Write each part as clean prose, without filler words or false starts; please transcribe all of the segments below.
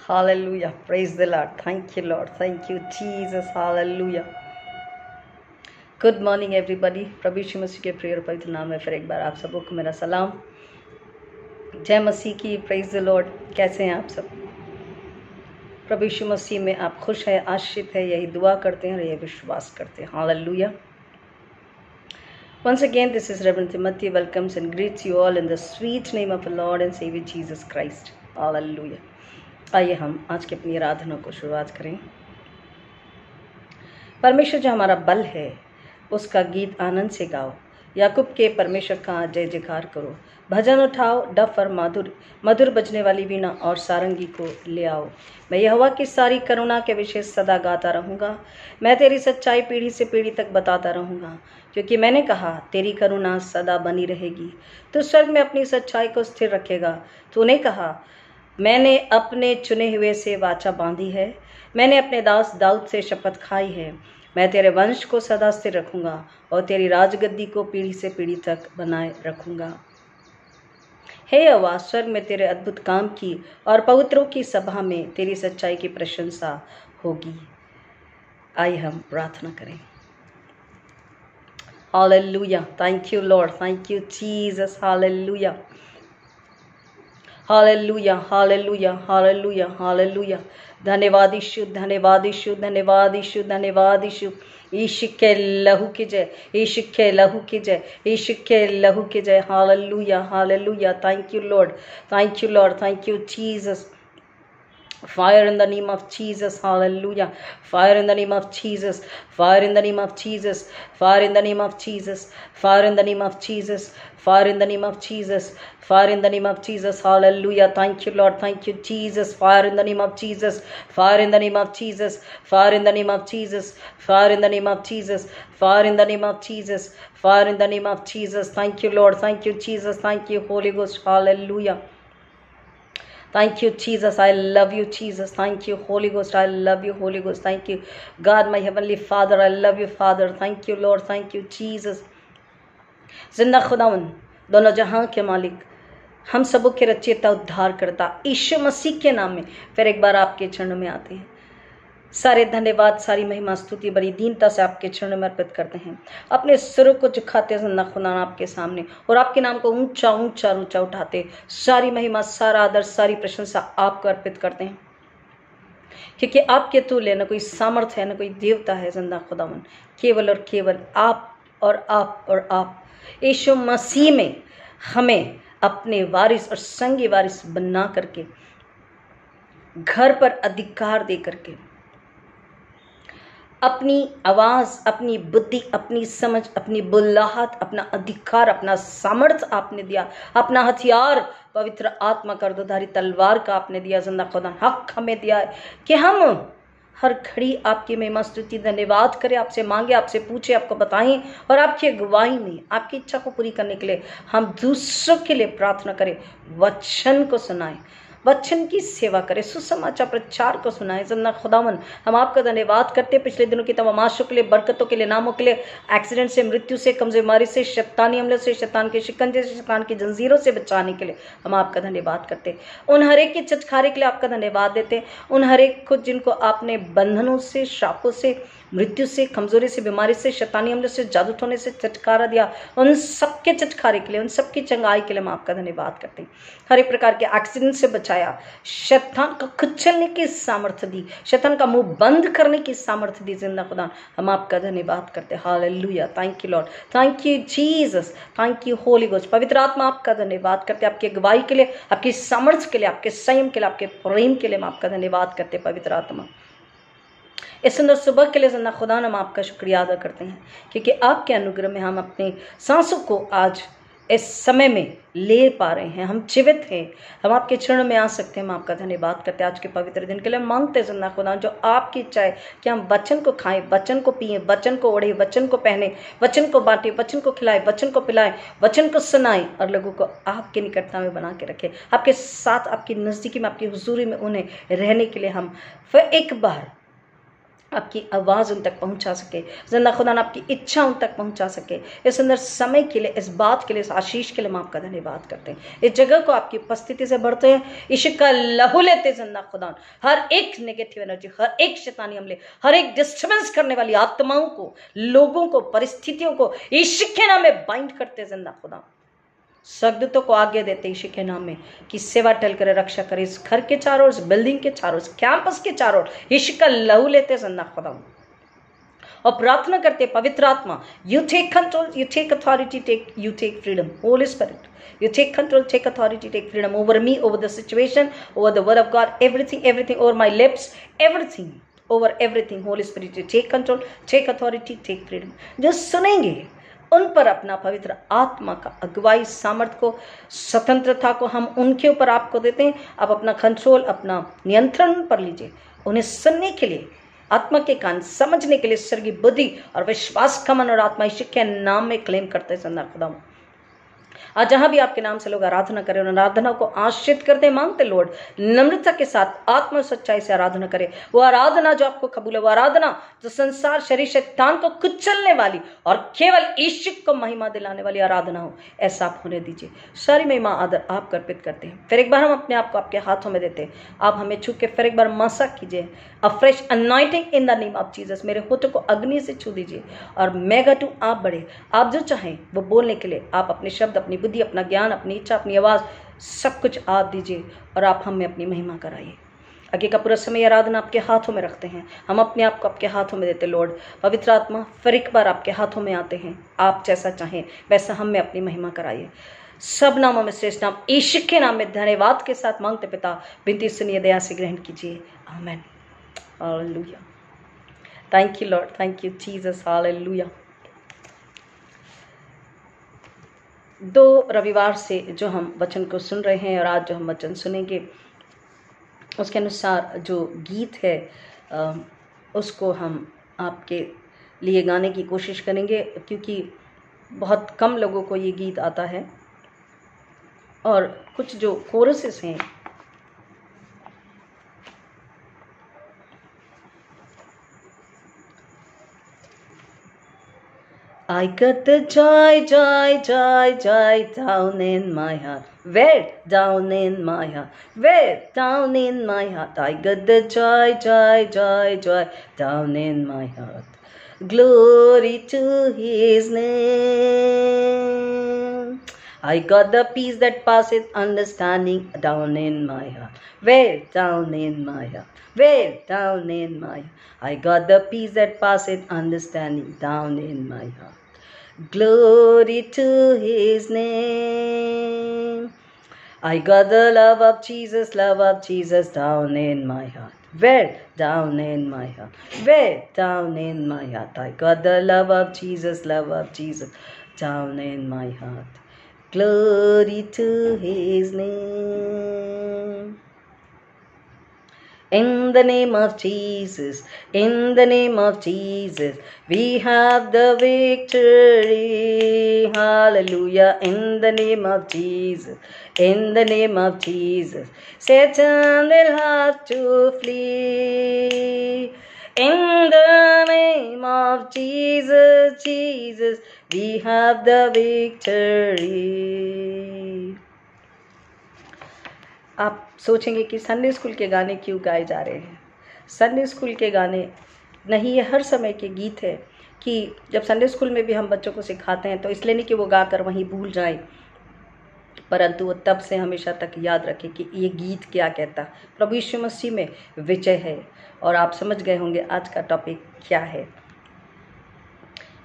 Hallelujah. Praise the Lord. Thank you, Lord. Thank you, Jesus. Hallelujah. Good morning everybody. प्रभु यीशु मसीह के प्रिय और पवित्र नाम में फिर एक बार आप सबों को मेरा सलाम। जय मसीह की। Praise the Lord. कैसे हैं आप सब? प्रभु यीशु मसीह में आप खुश हैं, आश्रित है, यही दुआ करते हैं और यही विश्वास करते हैं। Hallelujah. Once again, this is Reverend Timothy welcomes and greets you all in the sweet name of our Lord and Savior Jesus Christ. Hallelujah. आइए हम आज की अपनी आराधना को शुरुआत करें। परमेश्वर जो हमारा बल है उसका गीत आनंद से गाओ। याकूब के परमेश्वर का जय जयकार करो। भजन उठाओ, डफ और मधुर बजने वाली वीणा और सारंगी को ले आओ। मैं यहोवा की सारी करुणा के विषय सदा गाता रहूँगा। मैं तेरी सच्चाई पीढ़ी से पीढ़ी तक बताता रहूँगा, क्योंकि मैंने कहा तेरी करुणा सदा बनी रहेगी। तू स्वर्ग में अपनी सच्चाई को स्थिर रखेगा। तूने कहा मैंने अपने चुने हुए से वाचा बांधी है, मैंने अपने दास दाऊद से शपथ खाई है। मैं तेरे वंश को सदा स्थिर रखूंगा और तेरी राजगद्दी को पीढ़ी से पीढ़ी तक बनाए रखूंगा। हे यहोवा, स्वर्ग में तेरे अद्भुत काम की और पवित्रों की सभा में तेरी सच्चाई की प्रशंसा होगी। आइए हम प्रार्थना करें। Hallelujah. Thank you Lord. Thank you Jesus. Hallelujah. Hallelujah. Hallelujah. Hallelujah. Hallelujah. धन्यवाद यीशु, धन्यवाद यीशु, धन्यवाद यीशु, धन्यवाद यीशु। यीशु के लहू की जय, यीशु के लहू की जय, यीशु के लहू की जय। Hallelujah. Hallelujah. Thank you Lord. Thank you Lord. Thank you Jesus. Fire in the name of Jesus. Hallelujah. Fire in the name of Jesus. Fire in the name of Jesus. Fire in the name of Jesus. Fire in the name of Jesus. Fire in the name of Jesus. Fire in the name of Jesus. Hallelujah. Thank you, Lord. Thank you, Jesus. Fire in the name of Jesus. Fire in the name of Jesus. Fire in the name of Jesus. Fire in the name of Jesus. Fire in the name of Jesus. Fire in the name of Jesus. Thank you, Lord. Thank you, Jesus. Thank you, Holy Ghost. Hallelujah. Thank you, Jesus. I love you, Jesus. Thank you, Holy Ghost. I love you, Holy Ghost. Thank you, God, my Heavenly Father. I love you, Father. Thank you, Lord. Thank you, Jesus. जिंदा खुदावन, दोनों जहां के मालिक, हम सबों के रचयिता, उद्धार करता यीशु मसीह के नाम में फिर एक बार आपके चरणों में आते हैं। सारे धन्यवाद, सारी महिमा, स्तुति बड़ी दीनता से आपके चरणों में अर्पित करते हैं। अपने सिरों को झुकाते हैं जिंदा खुदा आपके सामने और आपके नाम को ऊंचा ऊंचा ऊंचा उठाते सारी महिमा, सारा आदर, सारी प्रशंसा आपको अर्पित करते हैं, क्योंकि आपके तुल्य न कोई सामर्थ्य है, न कोई देवता है जिंदा खुदावन। केवल और केवल आप और आप और आप यीशु मसीह में हमें अपने वारिस और संगी वारिस बना करके, घर पर अधिकार दे करके, अपनी आवाज, अपनी बुद्धि, अपनी समझ, अपनी बुल्लाहट, अपना अधिकार, अपना सामर्थ्य आपने दिया, अपना हथियार पवित्र आत्मा का अर्धधारी तलवार का आपने दिया। जिंदा खुदा हक हमें दिया है कि हम हर घड़ी आपकी महिमा, स्तुति, धन्यवाद करें, आपसे मांगे, आपसे पूछे, आपको बताएं और आपकी अगुवाई में आपकी इच्छा को पूरी करने के लिए हम दूसरों के लिए प्रार्थना करें, वचन को सुनाएं, वचन की सेवा करें, सुसमाचार प्रचार को सुनाएं। जिंदा खुदावन, हम आपका धन्यवाद करते पिछले दिनों की तमाम आशीषों के लिए, बरकतों के लिए, नामों के लिए, एक्सीडेंट से, मृत्यु से, कमजोरी, बीमारी से, शैतानी हमले से, शैतान के शिकंजे से, शैतान की जंजीरों से बचाने के लिए हम आपका धन्यवाद करते। उन हरेक के छुटकारे के लिए आपका धन्यवाद देते। उन हरेक को जिनको आपने बंधनों से, श्रापों से, मृत्यु से, कमजोरी से, बीमारी से, शैतानी हमले से, जादू टोने से छुटकारा दिया, उन सबके छुटकारे के लिए, उन सबकी चंगाई के लिए हम आपका धन्यवाद करते हैं। हर एक प्रकार के एक्सीडेंट से बचाया, शैतान का कुचलने की सामर्थ्य दी, शैतान का मुंह बंद करने की सामर्थ्य दी। जिंदा खुदा हम आपका धन्यवाद करते हैं। Hallelujah. Thank you Lord. Thank you Jesus. Thank you Holi ghost. पवित्र आत्मा आपका धन्यवाद करते हैं, आपकी अगुवाई के लिए, आपकी सामर्थ्य के लिए, आपके संयम के लिए, आपके प्रेम के लिए हम आपका धन्यवाद करते हैं। पवित्र आत्मा, इस सुंदर सुबह के लिए जिंदा खुदा हम आपका शुक्रिया अदा करते हैं, क्योंकि आपके अनुग्रह में हम अपने सांसों को आज इस समय में ले पा रहे हैं, हम जीवित हैं, हम आपके चरणों में आ सकते हैं। हम आपका धन्यवाद करते हैं आज के पवित्र दिन के लिए। मांगते हैं जिंदा खुदा जो आपकी इच्छा है कि हम वचन को खाएं, वचन को पिएं, वचन को ओढ़े, वचन को पहने, वचन को बांटे, वचन को खिलाएं, वचन को पिलाएं, वचन को सुनाएं और लोगों को आपकी निकटता में बना के रखें। आपके साथ, आपकी नज़दीकी में, आपकी हुजूरी में उन्हें रहने के लिए हम फिर एक बार आपकी आवाज़ उन तक पहुंचा सके। जिंदा खुदा आपकी इच्छा उन तक पहुंचा सके। इस सुंदर समय के लिए, इस बात के लिए, इस आशीष के लिए हम आपका धन्यवाद करते हैं। इस जगह को आपकी उपस्थिति से भरते हैं, यीशु का लहू लेते जिंदा खुदा हर एक नेगेटिव एनर्जी, हर एक शैतानी हमले, हर एक डिस्टर्बेंस करने वाली आत्माओं को, लोगों को, परिस्थितियों को यीशु के नाम में बाइंड करते जिंदा खुदा। सगदूतों को आज्ञा देते यीशु के नाम में कि सेवा टल करे, रक्षा करे, इस घर के चारों, इस बिल्डिंग के चारों, इस कैंपस के चारों यीशु का लहू लेते जिंदा खुदा। और प्रार्थना करते पवित्र आत्मा, you take control, you take authority, you take freedom. Holy Spirit, you take control, take authority, take freedom over me, over the situation, over the word of God, everything over my lips, everything over everything. Holy Spirit, you take control, take authority, take freedom. जो सुनेंगे उन पर अपना पवित्र आत्मा का अगुवाई, सामर्थ्य को, स्वतंत्रता को हम उनके ऊपर आपको देते हैं। आप अपना कंट्रोल, अपना नियंत्रण पर लीजिए। उन्हें सुनने के लिए आत्मा के कान, समझने के लिए स्वर्गीय बुद्धि और विश्वास का मन और आत्मा यीशु के नाम में क्लेम करते हैं। खुदा आज जहां भी आपके नाम से लोग आराधना करें, उन आराधना को आश्रित करते मांगते लॉर्ड, नम्रता के साथ आत्मा सच्चाई से आराधना करें। वो आराधना जो आपको कबूल है, वो आराधना जो संसार, शरीर, शैतान को कुचलने वाली और केवल यीशु को महिमा दिलाने वाली आराधना हो, ऐसा आप होने दीजिए। सारी महिमा आदर आप अर्पित करते हैं। फिर एक बार हम अपने आप को आपके हाथों में देते हैं। आप हमें छू के फिर एक बार मसा कीजिए, अ fresh anointing in the name of Jesus. मेरे होठों को अग्नि से छू दीजिए और मेगा टू आप बढ़े। आप जो चाहें वो बोलने के लिए आप अपने शब्द, अपनी बुद्धि, अपना ज्ञान, अपनी इच्छा, अपनी आवाज़, सब कुछ आप दीजिए और आप हमें अपनी महिमा कराइए। आगे का पूरा समय आराधना आपके हाथों में रखते हैं। हम अपने आप को आपके हाथों में देते लॉर्ड। पवित्र आत्मा फिर एक बार आपके हाथों में आते हैं। आप जैसा चाहें वैसा हम में अपनी महिमा कराइए। सब नामों में श्रेष्ठ नाम यीशु के नाम में धन्यवाद के साथ मांगते पिता, विनती सुनिए, दया से ग्रहण कीजिए। आमीन। Hallelujah. Thank you Lord, thank you Jesus. Hallelujah. 2 रविवार से जो हम वचन को सुन रहे हैं और आज जो हम वचन सुनेंगे, उसके अनुसार जो गीत है उसको हम आपके लिए गाने की कोशिश करेंगे, क्योंकि बहुत कम लोगों को ये गीत आता है और कुछ जो कोरसेस हैं I got the joy, joy, joy, joy down in my heart. Where? Down in my heart. Where? Down in my heart. I got the joy, joy, joy, joy down in my heart. Glory to His name. I got the peace that passeth understanding down in my heart. Where? Down in my heart. Where? Down in my heart. I got the peace that passeth understanding down in my heart. Glory to His name. I got the love of Jesus down in my heart. Where? Down in my heart. Where? Down in my heart. I got the love of Jesus down in my heart. Glory to His name. In the name of Jesus, in the name of Jesus, we have the victory. Hallelujah. In the name of Jesus, in the name of Jesus, Satan will have to flee. In the name of Jesus, Jesus, we have the victory. आप सोचेंगे कि Sunday school के गाने क्यों गाए जा रहे हैं। संडे स्कूल के गाने नहीं, ये हर समय के गीत है कि जब संडे स्कूल में भी हम बच्चों को सिखाते हैं तो इसलिए नहीं कि वो गाकर वहीं भूल जाएं, परंतु वो तब से हमेशा तक याद रखें कि ये गीत क्या कहता। प्रभु यीशु मसीह में विजय है। और आप समझ गए होंगे आज का टॉपिक क्या है।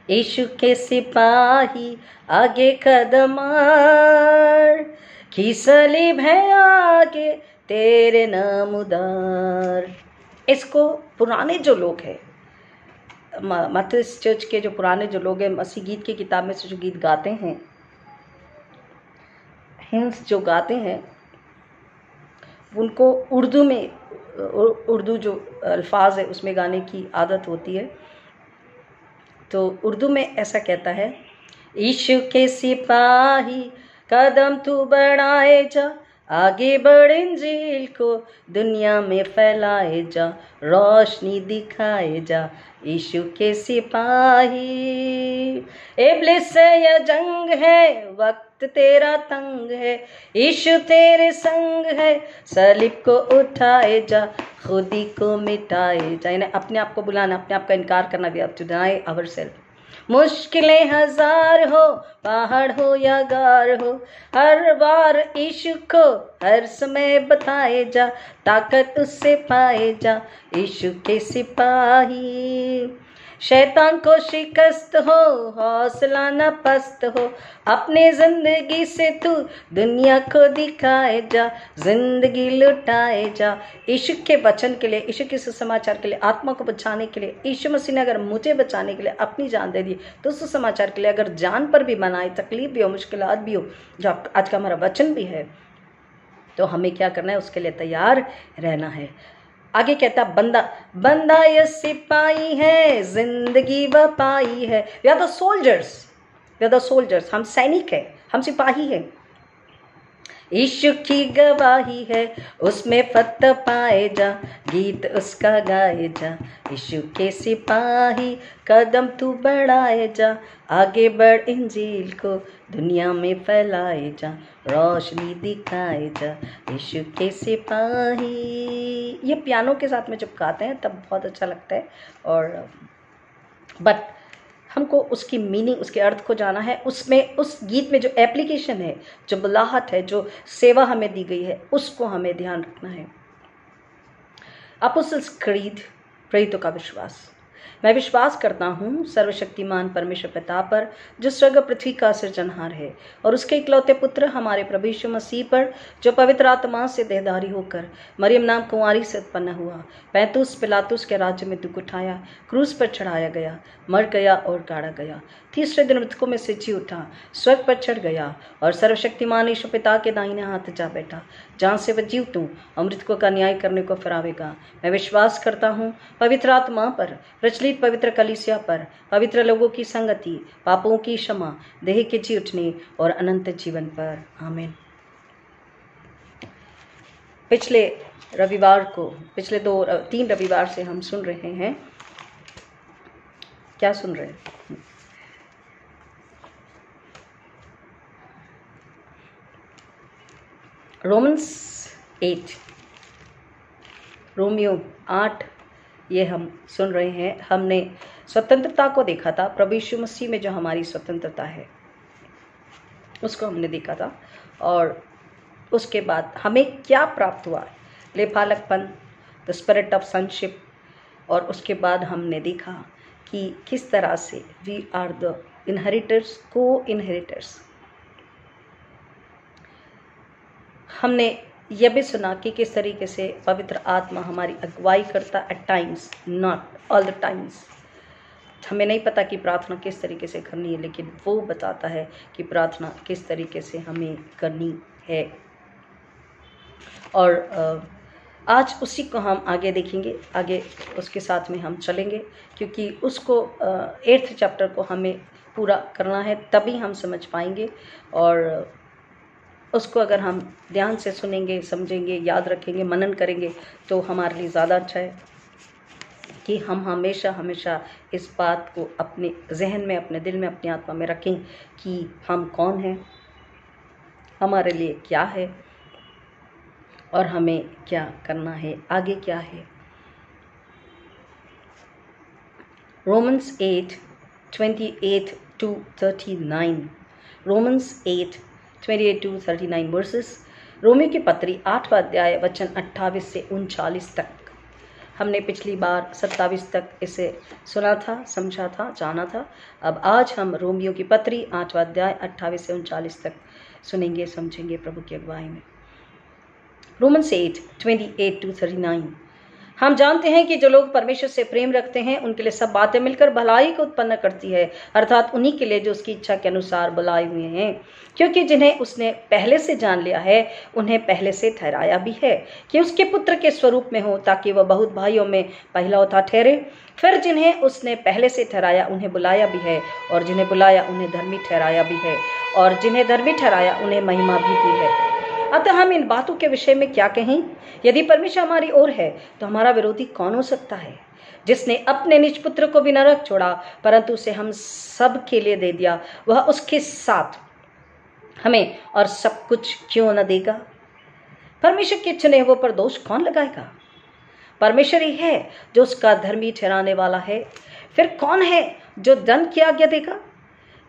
यीशु के सिपाही आगे कदमार, की सलीब है आगे तेरे नाम उदार। इसको पुराने जो लोग हैं, मेथोडिस्ट चर्च के जो पुराने जो लोग हैं, मसीह गीत की किताब में से जो गीत गाते हैं, हिम्स जो गाते हैं, उनको उर्दू में, उर्दू जो अल्फाज है उसमें गाने की आदत होती है। तो उर्दू में ऐसा कहता है, यीशु के सिपाही कदम तू बढ़ाए जा, आगे बढ़ इंजील को दुनिया में फैलाए जा, रोशनी दिखाए जा, यीशु के सिपाही। इब्लिस से यह जंग है, वक्त तेरा तंग है, यीशु तेरे संग है, सलीब को उठाए जा, खुदी को मिटाए जा। यानी अपने आप को बुलाना, अपने आप का इनकार करना, we have to deny ourself. मुश्किलें हजार हो, पहाड़ हो या गार हो, हर बार यीशु को हर समय बताए जा, ताकत उससे पाए जा, यीशु के सिपाही। शैतान को शिकस्त हो, हौसला न पस्त हो, अपने जिंदगी से तू दुनिया को दिखाए जा, जिंदगी लुटाए जा, यीशु के वचन के लिए, यीशु के सुसमाचार के लिए, आत्मा को बचाने के लिए। यीशु मसीह ने अगर मुझे बचाने के लिए अपनी जान दे दी, तो सुसमाचार के लिए अगर जान पर भी बनाए, तकलीफ भी हो, मुश्किलात भी हो, जो आज का हमारा वचन भी है, तो हमें क्या करना है, उसके लिए तैयार रहना है। आगे कहता बंदा ये सिपाही है, जिंदगी वह पाई है। वी आर द सोल्जर्स, हम सैनिक हैं, हम सिपाही हैं। यीशु की गवाही है, उसमें फतह पाए जा, गीत उसका गाए जा, यीशु के सिपाही कदम तू बढ़ाए जा, आगे बढ़ इंजील को दुनिया में फैलाए जा, रोशनी दिखाए जा, यीशु के सिपाही। ये पियानो के साथ में जब गाते हैं तब बहुत अच्छा लगता है, और बट हमको उसकी मीनिंग, उसके अर्थ को जाना है। उसमें, उस गीत में जो एप्लीकेशन है, जो बुलाहट है, जो सेवा हमें दी गई है, उसको हमें ध्यान रखना है। अपोस्टल्स क्रीड, प्रेरितों का विश्वास। मैं विश्वास करता हूँ सर्वशक्तिमान परमेश्वर पिता पर, जो स्वर्ग पृथ्वी का सृजनहार है, और उसके इकलौते पुत्र हमारे प्रभु यीशु मसीह पर, जो पवित्र आत्मा से देहधारी होकर मरियम नाम कुंवारी से उत्पन्न हुआ, पैंतुस पिलातुस के राज्य में दुख उठाया, क्रूस पर चढ़ाया गया, मर गया और गाड़ा गया, तीसरे दिन मृतकों में से जी उठा, स्वर्ग पर चढ़ गया, और सर्वशक्तिमान ईश्वर पिता के दाहिने हाथ जा बैठा, जहाँ से वह जीवतों और मृतकों का न्याय करने को फिर आवेगा। मैं विश्वास करता हूँ पवित्र आत्मा पर, प्रचलित पवित्र कलीसिया पर, पवित्र लोगों की संगति, पापों की क्षमा, देह के जी उठने और अनंत जीवन पर। आमीन। पिछले 3 रविवार से हम सुन रहे हैं, क्या सुन रहे हैं? रोमन्स 8, रोमियो 8, ये हम सुन रहे हैं। हमने स्वतंत्रता को देखा था, प्रभु यीशु मसीह में जो हमारी स्वतंत्रता है उसको हमने देखा था, और उसके बाद हमें क्या प्राप्त हुआ, लेपालकपन, द स्पिरिट ऑफ सनशिप, और उसके बाद हमने देखा कि किस तरह से वी आर द इनहेरिटर्स, को इनहेरिटर्स। हमने यह भी सुना कि किस तरीके से पवित्र आत्मा हमारी अगुवाई करता, at times, not all the times. हमें नहीं पता कि प्रार्थना किस तरीके से करनी है, लेकिन वो बताता है कि प्रार्थना किस तरीके से हमें करनी है। और आज उसी को हम आगे देखेंगे, आगे उसके साथ में हम चलेंगे, क्योंकि उसको 8th चैप्टर को हमें पूरा करना है, तभी हम समझ पाएंगे। और उसको अगर हम ध्यान से सुनेंगे, समझेंगे, याद रखेंगे, मनन करेंगे, तो हमारे लिए ज़्यादा अच्छा है कि हम हमेशा इस बात को अपने जहन में, अपने दिल में, अपनी आत्मा में रखें कि हम कौन हैं, हमारे लिए क्या है, और हमें क्या करना है, आगे क्या है। Romans 8, 28 to 39, Romans 8, 28 to 39 versus. Romeo की पत्री 8वां अध्याय वचन 28 से 39 तक। हमने पिछली बार 27 तक इसे सुना था, समझा था, जाना था। अब आज हम रोमियो की पत्री 8वां अध्याय 28 से 39 तक सुनेंगे, समझेंगे प्रभु की अगुवाई में। Romans 8, 28 to 39। हम जानते हैं कि जो लोग परमेश्वर से प्रेम रखते हैं उनके लिए सब बातें मिलकर भलाई को उत्पन्न करती है, अर्थात उन्हीं के लिए जो उसकी इच्छा के अनुसार बुलाए हुए हैं। क्योंकि जिन्हें उसने पहले से जान लिया है उन्हें पहले से ठहराया भी है कि उसके पुत्र के स्वरूप में हो, ताकि वह बहुत भाइयों में पहलौठा ठहरे। फिर जिन्हें उसने पहले से ठहराया उन्हें बुलाया भी है, और जिन्हें बुलाया उन्हें धर्मी ठहराया भी है, और जिन्हें धर्मी ठहराया उन्हें महिमा भी दी है। अतः हम इन बातों के विषय में क्या कहें? यदि परमेश्वर हमारी ओर है तो हमारा विरोधी कौन हो सकता है? जिसने अपने निज पुत्र को भी न रख छोड़ा परंतु उसे हम सब के लिए दे दिया, वह उसके साथ हमें और सब कुछ क्यों न देगा? परमेश्वर के चुने हुए पर दोष कौन लगाएगा? परमेश्वर ही है जो उसका धर्मी ठहराने वाला है। फिर कौन है जो दंड की आज्ञा देगा?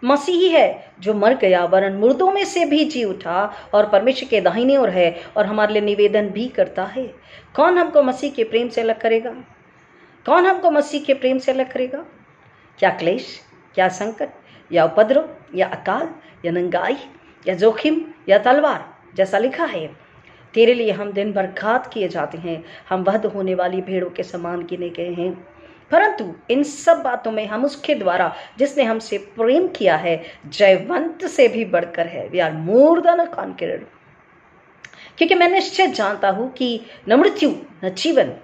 मसीह ही है जो मर गया वरन मुर्दों में से भी जी उठा और परमेश्वर के दाहिने ओर है और हमारे लिए निवेदन भी करता है। कौन हमको मसीह के प्रेम से अलग करेगा? कौन हमको मसीह के प्रेम से अलग करेगा? क्या क्लेश, क्या संकट, या उपद्रव, या अकाल, या नंगाई, या जोखिम, या तलवार? जैसा लिखा है, तेरे लिए हम दिन भर घात किए जाते हैं, हम वध होने वाली भेड़ों के समान गिने गए हैं। परंतु इन सब बातों में हम उसके द्वारा जिसने हमसे प्रेम किया है जयवंत से भी बढ़कर है। We are more than a conqueror. क्योंकि मैं निश्चय जानता हूं कि न मृत्यु, न जीवन,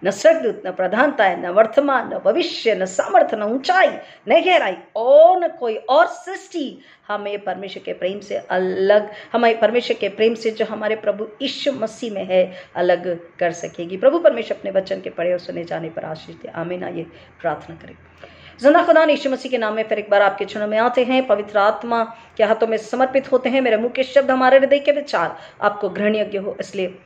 न स्वर्गदूत, न प्रधानताएं, न वर्तमान, न भविष्य, न सामर्थ्य, न ऊंचाई, न गहराई और न कोई और सृष्टि हमें परमेश्वर के प्रेम से जो हमारे प्रभु यीशु मसीह में है अलग कर सकेगी। प्रभु परमेश्वर अपने वचन के पढ़े और सुने जाने पर आशीष दे। आमीन। आइए प्रार्थना करें। जिंदा खुदा यीशु मसीह के नाम में फिर एक बार आपके चरणों में आते हैं, पवित्र आत्मा के हाथों में समर्पित होते हैं। मेरे मुंह के शब्द, हमारे हृदय के विचार आपको ग्रहणीय हो, इसलिए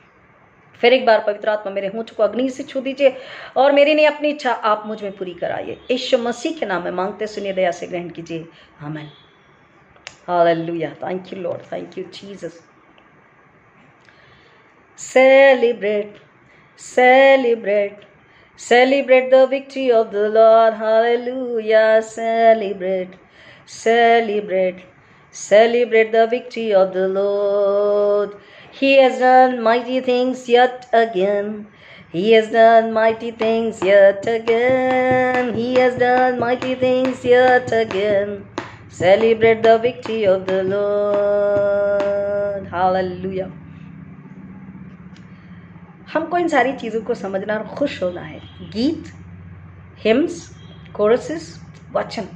फिर एक बार पवित्र आत्मा मेरे होंठ को अग्नि से छू दीजिए और मेरी नहीं अपनी इच्छा आप मुझ में पूरी कराइए। यीशु मसीह के नाम में मांगते सुनिए, दया से ग्रहण कीजिए। आमीन। Hallelujah. Thank you Lord, thank you Jesus. Celebrate, celebrate, celebrate the victory of the Lord. Hallelujah. Celebrate, celebrate, celebrate the victory of the Lord. He has done mighty things yet again. He has done mighty things yet again. He has done mighty things yet again. Celebrate the victory of the Lord. Hallelujah. हमको इन सारी चीज़ों को समझना और खुश होना है। गीत, हिम्स, कोरसेस, वचन,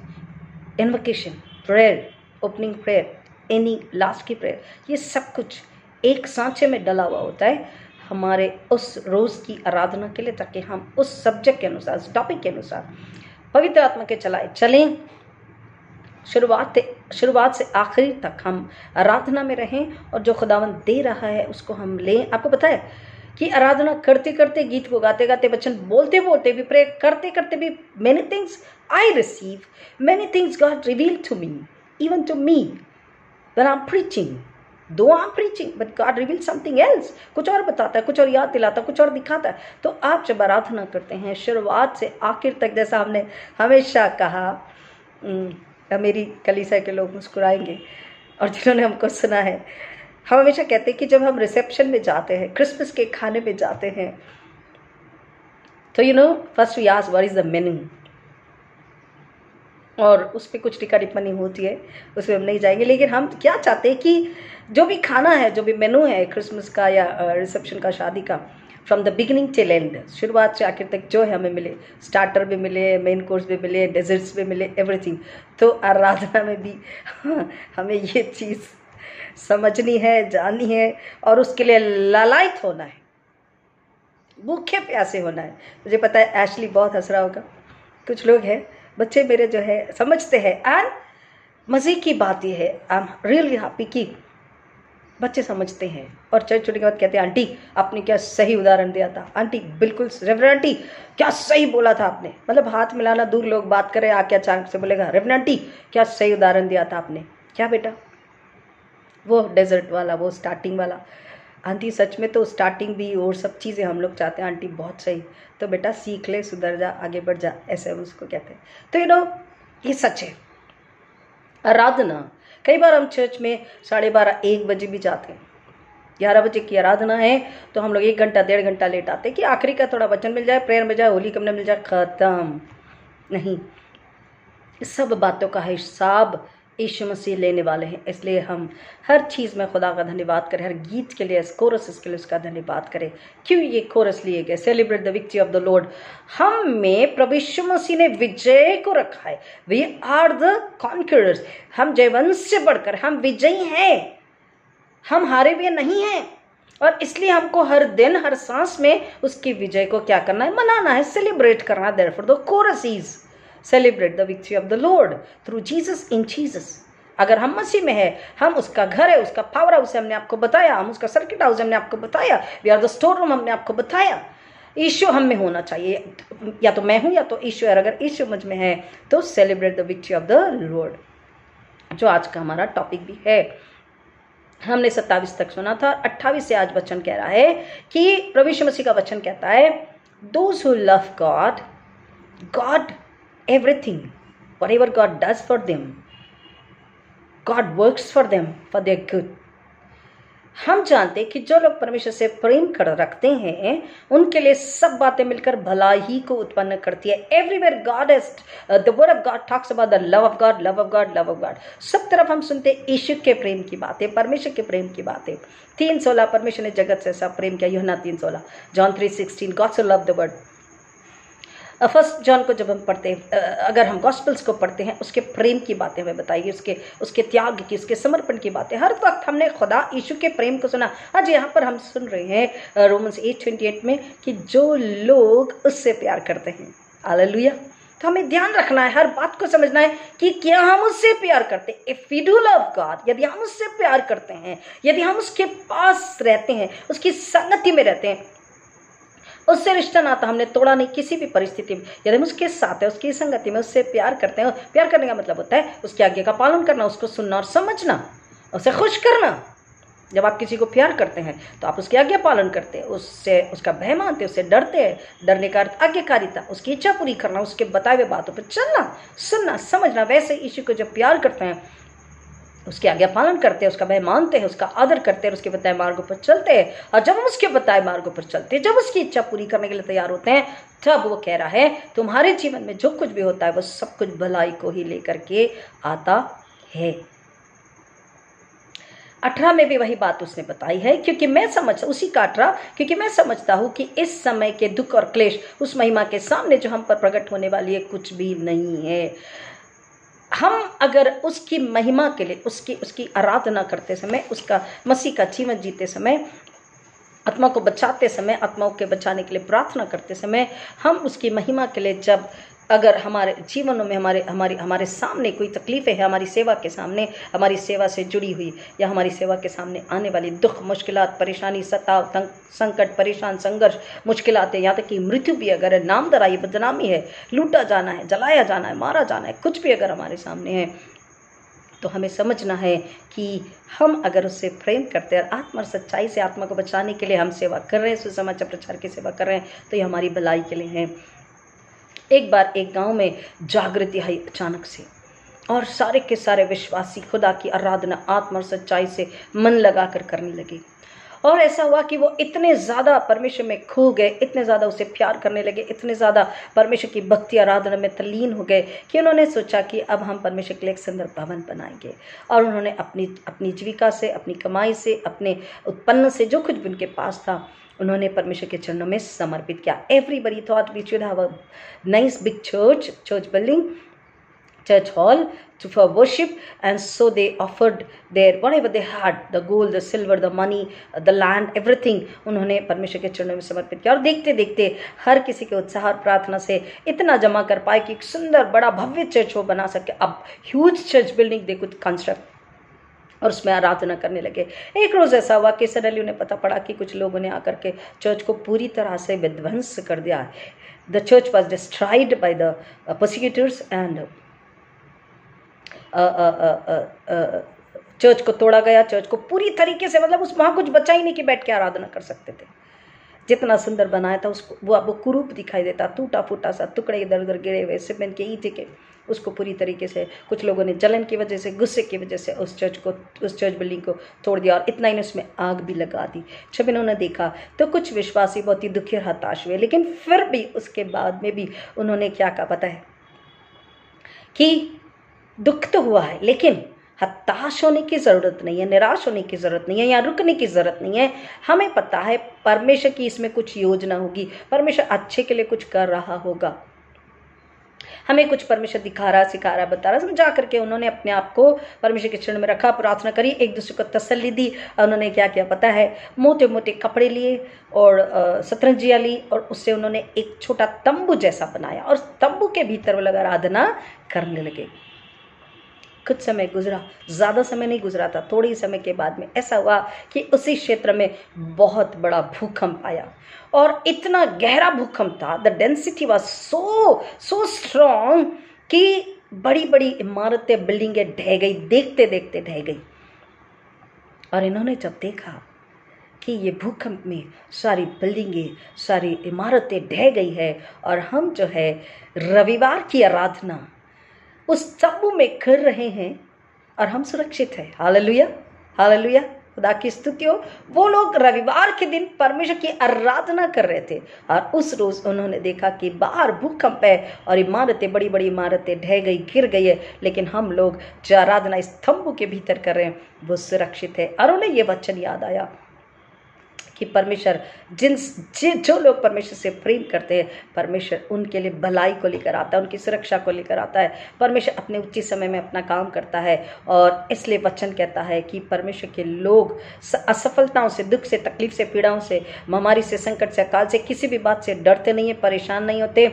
invocation, prayer, opening prayer, any last की प्रेयर, ये सब कुछ एक सांचे में डला हुआ होता है हमारे उस रोज़ की आराधना के लिए, ताकि हम उस सब्जेक्ट के अनुसार, उस टॉपिक के अनुसार पवित्र आत्मा के चलें। शुरुआत से आखिरी तक हम आराधना में रहें और जो खुदावंद दे रहा है उसको हम लें। आपको पता है कि आराधना करते करते, गीत को गाते गाते, वचन बोलते बोलते भी, प्रे करते करते भी, many things I receive, many things God reveal to me, even to me when I am preaching, though I am preaching but God reveal something else. कुछ और बताता है, कुछ और याद दिलाता है, कुछ और दिखाता है। तो आप जब आराधना करते हैं शुरुआत से आखिर तक, जैसा हमने हमेशा कहा, मेरी कलीसिया के लोग मुस्कुराएंगे और जिन्होंने हमको सुना है, हम हमेशा कहते हैं कि जब हम रिसेप्शन में जाते हैं, क्रिसमस के खाने में जाते हैं, तो first we ask what is the menu, और उस पर कुछ टिक्का टिप्पणी होती है, उसमें हम नहीं जाएंगे। लेकिन हम क्या चाहते हैं कि जो भी खाना है, जो भी मेनू है क्रिसमस का या रिसेप्शन का, शादी का, from the beginning till and, शुरुआत से आखिर तक जो है हमें मिले, स्टार्टर भी मिले, मेन कोर्स भी मिले, डेजर्ट्स भी मिले, एवरीथिंग। तो आराधना में भी हमें ये चीज़ समझनी है, जाननी है और उसके लिए लालायित होना है, भूखे प्यासे होना है। मुझे पता है एशली बहुत हंस रहा होगा, कुछ लोग हैं, बच्चे मेरे जो है समझते हैं, एंड मज़े की बात यह है, आई एम रियली हैप्पी कि बच्चे समझते हैं और चर्च छुट्टी के बाद कहते हैं आंटी आपने क्या सही उदाहरण दिया था, आंटी बिल्कुल रेवरेंड आंटी क्या सही बोला था आपने। मतलब हाथ मिलाना दूर, लोग बात करें, आके अचानक से बोलेगा रेवरेंड आंटी क्या सही उदाहरण दिया था आपने। क्या बेटा, वो डेजर्ट वाला, वो स्टार्टिंग वाला, आंटी सच में तो स्टार्टिंग भी और सब चीज़ें हम लोग चाहते हैं, आंटी बहुत सही, तो बेटा सीख ले, सुधर जा, आगे बढ़ जा, ऐसे हम उसको कहते हैं। तो ये सच है। आराधना, कई बार हम चर्च में 12:30 1 बजे भी जाते हैं। 11 बजे की आराधना है तो हम लोग 1 घंटा 1.5 घंटा लेट आते हैं कि आखिरी का थोड़ा वचन मिल जाए, प्रेयर मिल जाए, होली कमने मिल जाए, खत्म। नहीं, इस सब बातों का हिसाब यीशु मसीह लेने वाले हैं। इसलिए हम हर चीज़ में खुदा का धन्यवाद करें, हर गीत के लिए, कोरस के लिए उसका धन्यवाद करें। क्यों ये कोरस लिए गए? Celebrate the victory of the Lord. हम में प्रभु यीशु मसीह ने विजय को रखा है। We are the conquerors. हम जयवंश से बढ़कर हम विजयी हैं। हम हारे हुए नहीं हैं, और इसलिए हमको हर दिन हर सांस में उसकी विजय को क्या करना है, मनाना है, सेलिब्रेट करना है। Therefore the coarse is celebrate the victory of the Lord through Jesus in Jesus. अगर हम मसीह में है, हम उसका घर है, उसका पावर हाउस है, हमने आपको बताया, हम उसका सर्किट हाउस हमने आपको बताया, we are the store room हमने आपको बताया। ईशु हम में होना चाहिए, या तो मैं हूं या तो ईशु है। अगर ईशु मुझ में है तो celebrate the victory of the Lord, जो आज का हमारा टॉपिक भी है। हमने 27 तक सुना था, 28 से आज वचन कह रहा है कि प्रभु यीशु मसीह का वचन कहता है, those who love God, God everything, whatever God does for them, God works for them for their good. हम जानते हैं कि जो लोग परमेश्वर से प्रेम कर रखते हैं उनके लिए सब बातें मिलकर भला ही को उत्पन्न करती है। Everywhere God is the word of God talks about the love of God, love of God, love of God. सब तरफ हम सुनते हैं यीशु के प्रेम की बातें, परमेश्वर के प्रेम की बातें। 3:16 परमेश्वर ने जगत से ऐसा प्रेम किया, यूहन्ना 3:16, John 3:16, God so love the world. First John को जब हम पढ़ते हैं, अगर हम गॉस्पल्स को पढ़ते हैं, उसके प्रेम की बातें हमें बताइए, उसके त्याग की, उसके समर्पण की बातें। हर वक्त हमने खुदा यीशु के प्रेम को सुना। आज यहाँ पर हम सुन रहे हैं रोमन्स 8:28 में कि जो लोग उससे प्यार करते हैं, हालेलुया। तो हमें ध्यान रखना है, हर बात को समझना है कि क्या हम उससे प्यार करते हैं। If we do love God, यदि हम उससे प्यार करते हैं, यदि हम उसके पास रहते हैं, उसकी संगति में रहते हैं, उससे रिश्ता नाता हमने तोड़ा नहीं किसी भी परिस्थिति में, यदि हम उसके साथ है, उसकी संगति में उससे प्यार करते हैं। प्यार करने का मतलब होता है उसकी आज्ञा का पालन करना, उसको सुनना और समझना, उसे खुश करना। जब आप किसी को प्यार करते हैं तो आप उसकी आज्ञा पालन करते हैं, उससे उसका भय मानते हैं, उससे डरते हैं। डरने का अर्थ आज्ञाकारिता, उसकी इच्छा पूरी करना, उसके बताए हुए बातों पर चलना, सुनना, समझना। वैसे यीशु को जब प्यार करते हैं, उसकी आज्ञा पालन करते हैं, उसका भय मानते हैं, उसका आदर करते हैं, उसके बताए मार्गों पर चलते हैं। और जब हम उसके बताए मार्गों पर चलते हैं, जब उसकी इच्छा पूरी करने के लिए तैयार होते हैं, तब वो कह रहा है तुम्हारे जीवन में जो कुछ भी होता है वो सब कुछ भलाई को ही लेकर के आता है। 18 में भी वही बात उसने बताई है, क्योंकि मैं उसी का 18, क्योंकि मैं समझता हूं कि इस समय के दुख और क्लेश उस महिमा के सामने जो हम पर प्रकट होने वाली है कुछ भी नहीं है। हम अगर उसकी महिमा के लिए उसकी आराधना करते समय, उसका मसीह का जीवन जीते समय, आत्मा को बचाते समय, आत्माओं के बचाने के लिए प्रार्थना करते समय, हम उसकी महिमा के लिए जब अगर हमारे जीवनों में हमारे सामने कोई तकलीफ़ है, हमारी सेवा के सामने, हमारी सेवा से जुड़ी हुई या हमारी सेवा के सामने आने वाली दुख, मुश्किलात, परेशानी, सताव, संकट, परेशान, संघर्ष, मुश्किलात, यहाँ तक कि मृत्यु भी अगर है, नामधराई, बदनामी है, लूटा जाना है, जलाया जाना है, मारा जाना है, कुछ भी अगर हमारे सामने है, तो हमें समझना है कि हम अगर उससे प्रेम करते हैं और आत्मा और सच्चाई से आत्मा को बचाने के लिए हम सेवा कर रहे हैं, सुसमाचार प्रचार की सेवा कर रहे हैं, तो ये हमारी भलाई के लिए है। एक बार एक गांव में जागृति आई अचानक से, और सारे के सारे विश्वासी खुदा की आराधना आत्मा और सच्चाई से मन लगाकर करने लगे। और ऐसा हुआ कि वो इतने ज़्यादा परमेश्वर में खो गए, इतने ज़्यादा उसे प्यार करने लगे, इतने ज़्यादा परमेश्वर की भक्ति आराधना में तल्लीन हो गए कि उन्होंने सोचा कि अब हम परमेश्वर के लिए एक सुंदर भवन बनाएंगे। और उन्होंने अपनी जीविका से, अपनी कमाई से, अपने उत्पन्न से, जो कुछ भी उनके पास था, उन्होंने परमेश्वर के चरणों में समर्पित किया। Everybody thought we should have a nice big church building, church hall for worship, and so they offered their whatever they had, the gold, the silver, the money, the land, everything, उन्होंने परमेश्वर के चरणों में समर्पित किया। और देखते देखते हर किसी के उत्साह और प्रार्थना से इतना जमा कर पाए कि एक सुंदर बड़ा भव्य चर्च वो बना सके। अब huge church building they could construct, और उसमें आराधना करने लगे। एक रोज़ ऐसा हुआ कि सडनली उन्हें पता पड़ा कि कुछ लोगों ने आकर के चर्च को पूरी तरह से विध्वंस कर दिया। The church was destroyed by the persecutors and church को तोड़ा गया, चर्च को पूरी तरीके से, मतलब उस वहाँ कुछ बचा ही नहीं कि बैठ के आराधना कर सकते थे। जितना सुंदर बनाया था उसको वो कुरूप दिखाई देता, टूटा फूटा सा, टुकड़े इधर उधर गिरे हुए सीमेंट के, ईंटे के, उसको पूरी तरीके से कुछ लोगों ने जलन की वजह से, गुस्से की वजह से उस चर्च बिल्डिंग को तोड़ दिया। और इतना ही उसमें आग भी लगा दी। जब इन्होंने देखा तो कुछ विश्वासी बहुत ही दुखी और हताश हुए, लेकिन फिर भी उसके बाद में भी उन्होंने क्या कहा पता है कि दुख तो हुआ है, लेकिन हताश होने की ज़रूरत नहीं है, निराश होने की ज़रूरत नहीं है, या रुकने की ज़रूरत नहीं है। हमें पता है परमेश्वर की इसमें कुछ योजना होगी, परमेश्वर अच्छे के लिए कुछ कर रहा होगा। हमें कुछ परमेश्वर दिखा रहा, सिखा रहा, बता रहा, समझा करके उन्होंने अपने आप को परमेश्वर के चरण में रखा, प्रार्थना करी, एक दूसरे को तसल्ली दी। उन्होंने क्या किया पता है, मोटे मोटे कपड़े लिए और सतरंजियाँ ली और उससे उन्होंने एक छोटा तंबू जैसा बनाया और तंबू के भीतर वो लोग आराधना करने लगे। कुछ समय गुजरा, ज़्यादा समय नहीं गुजरा था, थोड़े ही समय के बाद में ऐसा हुआ कि उसी क्षेत्र में बहुत बड़ा भूकंप आया और इतना गहरा भूकंप था, the density was so strong कि बड़ी बड़ी इमारतें, बिल्डिंगें ढह गई, देखते देखते ढह गई। और इन्होंने जब देखा कि ये भूकंप में सारी बिल्डिंगें, सारी इमारतें ढह गई है और हम जो है रविवार की आराधना उस तंबू में कर रहे हैं और हम सुरक्षित हैं। हालेलुया, हालेलुया, खुदा की स्तुति हो। वो लोग रविवार के दिन परमेश्वर की आराधना कर रहे थे और उस रोज उन्होंने देखा कि बाहर भूकंप है और इमारतें, बड़ी बड़ी इमारतें ढह गई, गिर गई है, लेकिन हम लोग जो आराधना इस तंबू के भीतर कर रहे हैं वो सुरक्षित है। और उन्हें ये वचन याद आया कि परमेश्वर जो लोग परमेश्वर से प्रेम करते हैं, परमेश्वर उनके लिए भलाई को लेकर आता है, उनकी सुरक्षा को लेकर आता है। परमेश्वर अपने उचित समय में अपना काम करता है और इसलिए वचन कहता है कि परमेश्वर के लोग असफलताओं से, दुख से, तकलीफ से, पीड़ाओं से, महामारी से, संकट से, अकाल से, किसी भी बात से डरते नहीं है, परेशान नहीं होते।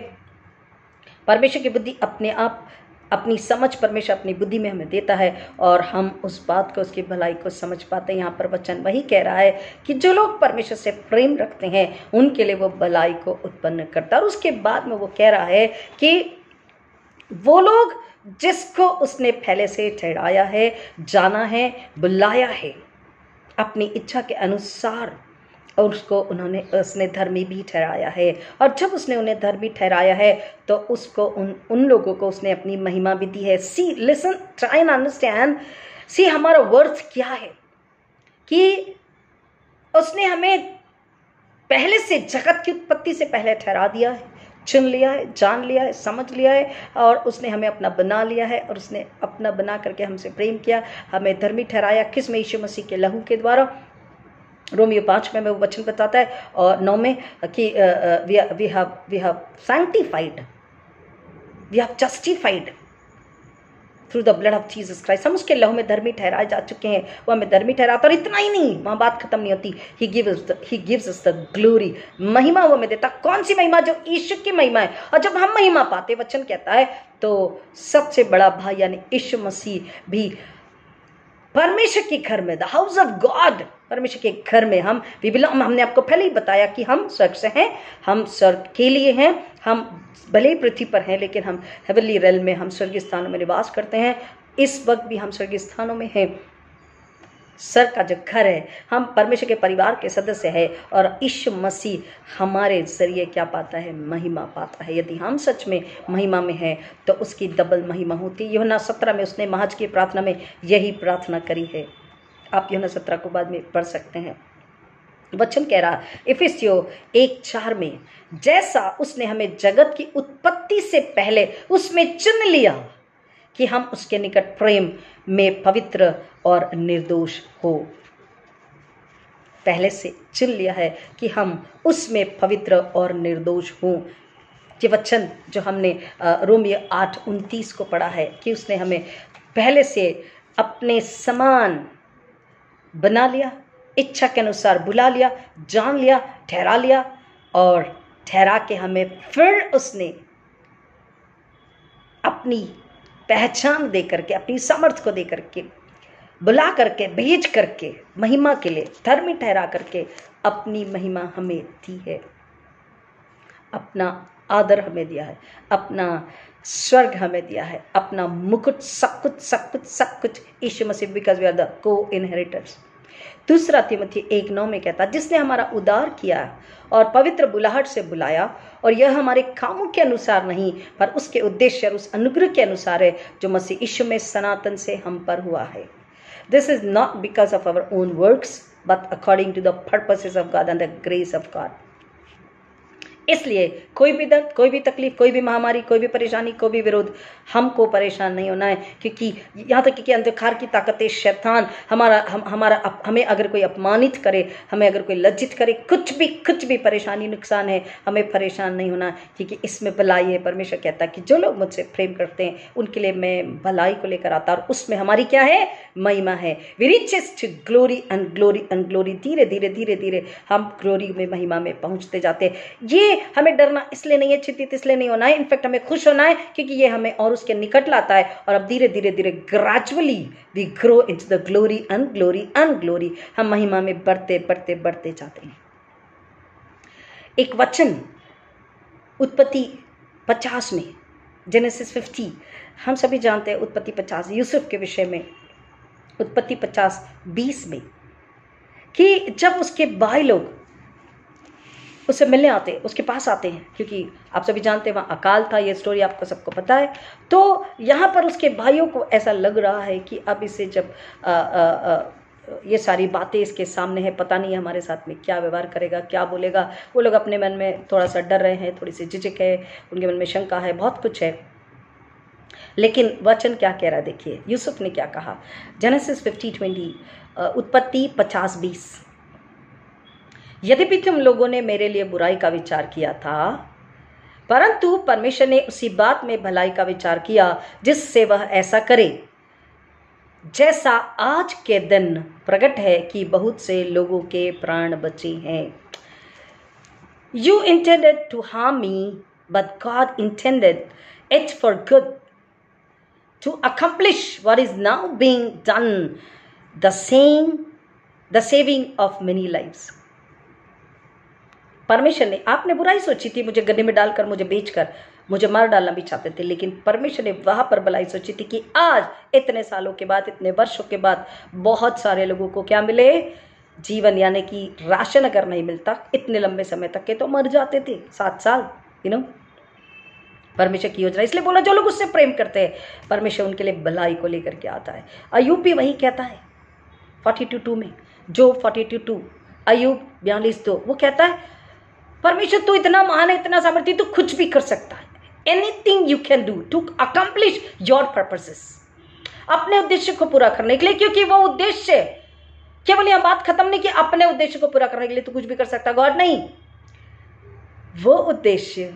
परमेश्वर की बुद्धि अपने आप, अपनी समझ परमेश्वर अपनी बुद्धि में हमें देता है और हम उस बात को, उसकी भलाई को समझ पाते हैं। यहाँ पर वचन वही कह रहा है कि जो लोग परमेश्वर से प्रेम रखते हैं उनके लिए वो भलाई को उत्पन्न करता है। और उसके बाद में वो कह रहा है कि वो लोग जिसको उसने पहले से ठहराया है, जाना है, बुलाया है, अपनी इच्छा के अनुसार और उसने धर्मी भी ठहराया है। और जब उसने उन्हें धर्मी ठहराया है तो उसको उन लोगों को उसने अपनी महिमा भी दी है। सी लिसन, ट्राई एंड अंडरस्टैंड, सी हमारा वर्थ क्या है कि उसने हमें पहले से, जगत की उत्पत्ति से पहले ठहरा दिया है, चुन लिया है, जान लिया है, समझ लिया है और उसने हमें अपना बना लिया है और उसने अपना बना करके हमसे प्रेम किया, हमें धर्मी ठहराया। किस में? यीशु मसीह के लहू के द्वारा। रोमियो 5 में वो वचन बताता है और 9 में कि we have sanctified, we have justified through the blood of Jesus Christ. हम उसके लहू में धर्मी ठहराए जा चुके हैं, वो हमें धर्मी ठहराता। और इतना ही नहीं, वहाँ बात खत्म नहीं होती। He gives us the glory, महिमा वो हमें देता। कौन सी महिमा? जो यीशु की महिमा है। और जब हम महिमा पाते, वचन कहता है, तो सबसे बड़ा भाई यानी यीशु मसीह भी परमेश्वर के घर में, द हाउस ऑफ गॉड, परमेश्वर के घर में हम हमने आपको पहले ही बताया कि हम स्वर्ग से हैं, हम स्वर्ग के लिए हैं। हम भले ही पृथ्वी पर हैं लेकिन हम हेवनली रेल्म में, हम स्वर्गीय स्थानों में निवास करते हैं। इस वक्त भी हम स्वर्गीय स्थानों में हैं। स्वर्ग का जो घर है, हम परमेश्वर के परिवार के सदस्य हैं और यीशु मसीह हमारे जरिए क्या पाता है? महिमा पाता है। यदि हम सच में महिमा में हैं तो उसकी डबल महिमा होती है। यूहन्ना 17 में उसने महाज की प्रार्थना में यही प्रार्थना करी है। आप यूहन्ना 17 को बाद में पढ़ सकते हैं। वचन कह रहा इफिसियों 1:4 में, जैसा उसने हमें जगत की उत्पत्ति से पहले उसमें चुन लिया कि हम उसके निकट प्रेम में पवित्र और निर्दोष हो। पहले से चुन लिया है कि हम उसमें पवित्र और निर्दोष हों। ये वचन जो हमने रोमियो 8:29 को पढ़ा है कि उसने हमें पहले से अपने समान बना लिया, इच्छा के अनुसार बुला लिया, जान लिया, ठहरा लिया और ठहरा के हमें फिर उसने अपनी पहचान दे करके, अपनी सामर्थ्य को दे करके, बुला करके, भेज करके, महिमा के लिए धर्मी ठहरा करके अपनी महिमा हमें दी है, अपना आदर हमें दिया है, अपना स्वर्ग हमें दिया है, अपना मुकुट, सब कुछ यीशु मसीह, बिकॉज वी आर द को इनहेरिटर्स। दूसरा तिमोथी 1:9 में कहता, जिसने हमारा उद्धार किया और पवित्र बुलाहट से बुलाया, और यह हमारे कामों के अनुसार नहीं पर उसके उद्देश्य और उस अनुग्रह के अनुसार है जो मसीह यीशु में सनातन से हम पर हुआ है। This is not because of our own works but according to the purposes of God and the grace of God. इसलिए कोई भी दर्द, कोई भी तकलीफ, कोई भी महामारी, कोई भी परेशानी, कोई भी विरोध, हमको परेशान नहीं होना है, क्योंकि यहाँ तक कि अंधकार की ताकतें, शैतान हमें अगर कोई अपमानित करे, हमें अगर कोई लज्जित करे, कुछ भी परेशानी नुकसान है, हमें परेशान नहीं होना, क्योंकि इसमें भलाई है। परमेश्वर कहता है कि जो लोग मुझसे प्रेम करते हैं उनके लिए मैं भलाई को लेकर आता, और उसमें हमारी क्या है? महिमा है। We reaches to glory and glory and glory. धीरे धीरे हम ग्लोरी में, महिमा में पहुंचते जाते हैं। ये हमें डरना इसलिए नहीं है, चिंतित इसलिए नहीं होना है, इनफैक्ट हमें खुश होना है, क्योंकि ये हमें और उसके निकट लाता है। और अब धीरे धीरे gradually we grow into the glory and glory and glory. हम महिमा में बढ़ते जाते हैं। एक वचन उत्पत्ति 50 में, जेनेसिस 50, हम सभी जानते हैं उत्पत्ति 50 यूसुफ के विषय में, उत्पत्ति 50:20 में, कि जब उसके भाई लोग उससे मिलने आते, उसके पास आते हैं, क्योंकि आप सभी जानते हैं वहाँ अकाल था, ये स्टोरी आपको सबको पता है। तो यहाँ पर उसके भाइयों को ऐसा लग रहा है कि अब इसे जब ये सारी बातें इसके सामने है, पता नहीं हमारे साथ में क्या व्यवहार करेगा, क्या बोलेगा। वो लोग अपने मन में थोड़ा सा डर रहे हैं, थोड़ी सी झिझक है, उनके मन में शंका है, बहुत कुछ है। लेकिन वचन क्या कह रहा है, देखिए यूसुफ ने क्या कहा। जेनेसिस 50:20, उत्पत्ति 50:20, यद्यपि तुम लोगों ने मेरे लिए बुराई का विचार किया था, परंतु परमेश्वर ने उसी बात में भलाई का विचार किया जिससे वह ऐसा करे, जैसा आज के दिन प्रकट है कि बहुत से लोगों के प्राण बचे हैं। You intended to harm me, but God intended it for good, to accomplish what is now being done, the saving of many lives. परमेश्वर ने, आपने बुराई सोची थी, मुझे गड्ढे में डालकर, मुझे बेचकर मुझे मार डालना भी चाहते थे, लेकिन परमेश्वर ने वहां पर भलाई सोची थी कि आज इतने सालों के बाद, इतने वर्षों के बाद बहुत सारे लोगों को क्या मिले? जीवन, यानी कि राशन अगर नहीं मिलता इतने लंबे समय तक के तो मर जाते थे, 7 साल, परमेश्वर की योजना। इसलिए बोला जो लोग उससे प्रेम करते हैं परमेश्वर उनके लिए भलाई को लेकर के आता है। अय्यूब भी वही कहता है 42:2 में, जो 42:2, अय्यूब 42:2, वो कहता है परमेश्वर तू इतना महान है, इतना सामर्थ्य, तू कुछ भी कर सकता है। Anything you can do to accomplish your purposes, अपने उद्देश्य को पूरा करने के लिए, क्योंकि वो उद्देश्य केवल यह बात खत्म नहीं कि अपने उद्देश्य को पूरा करने के लिए तू कुछ भी कर सकता, गॉड नहीं, वो उद्देश्य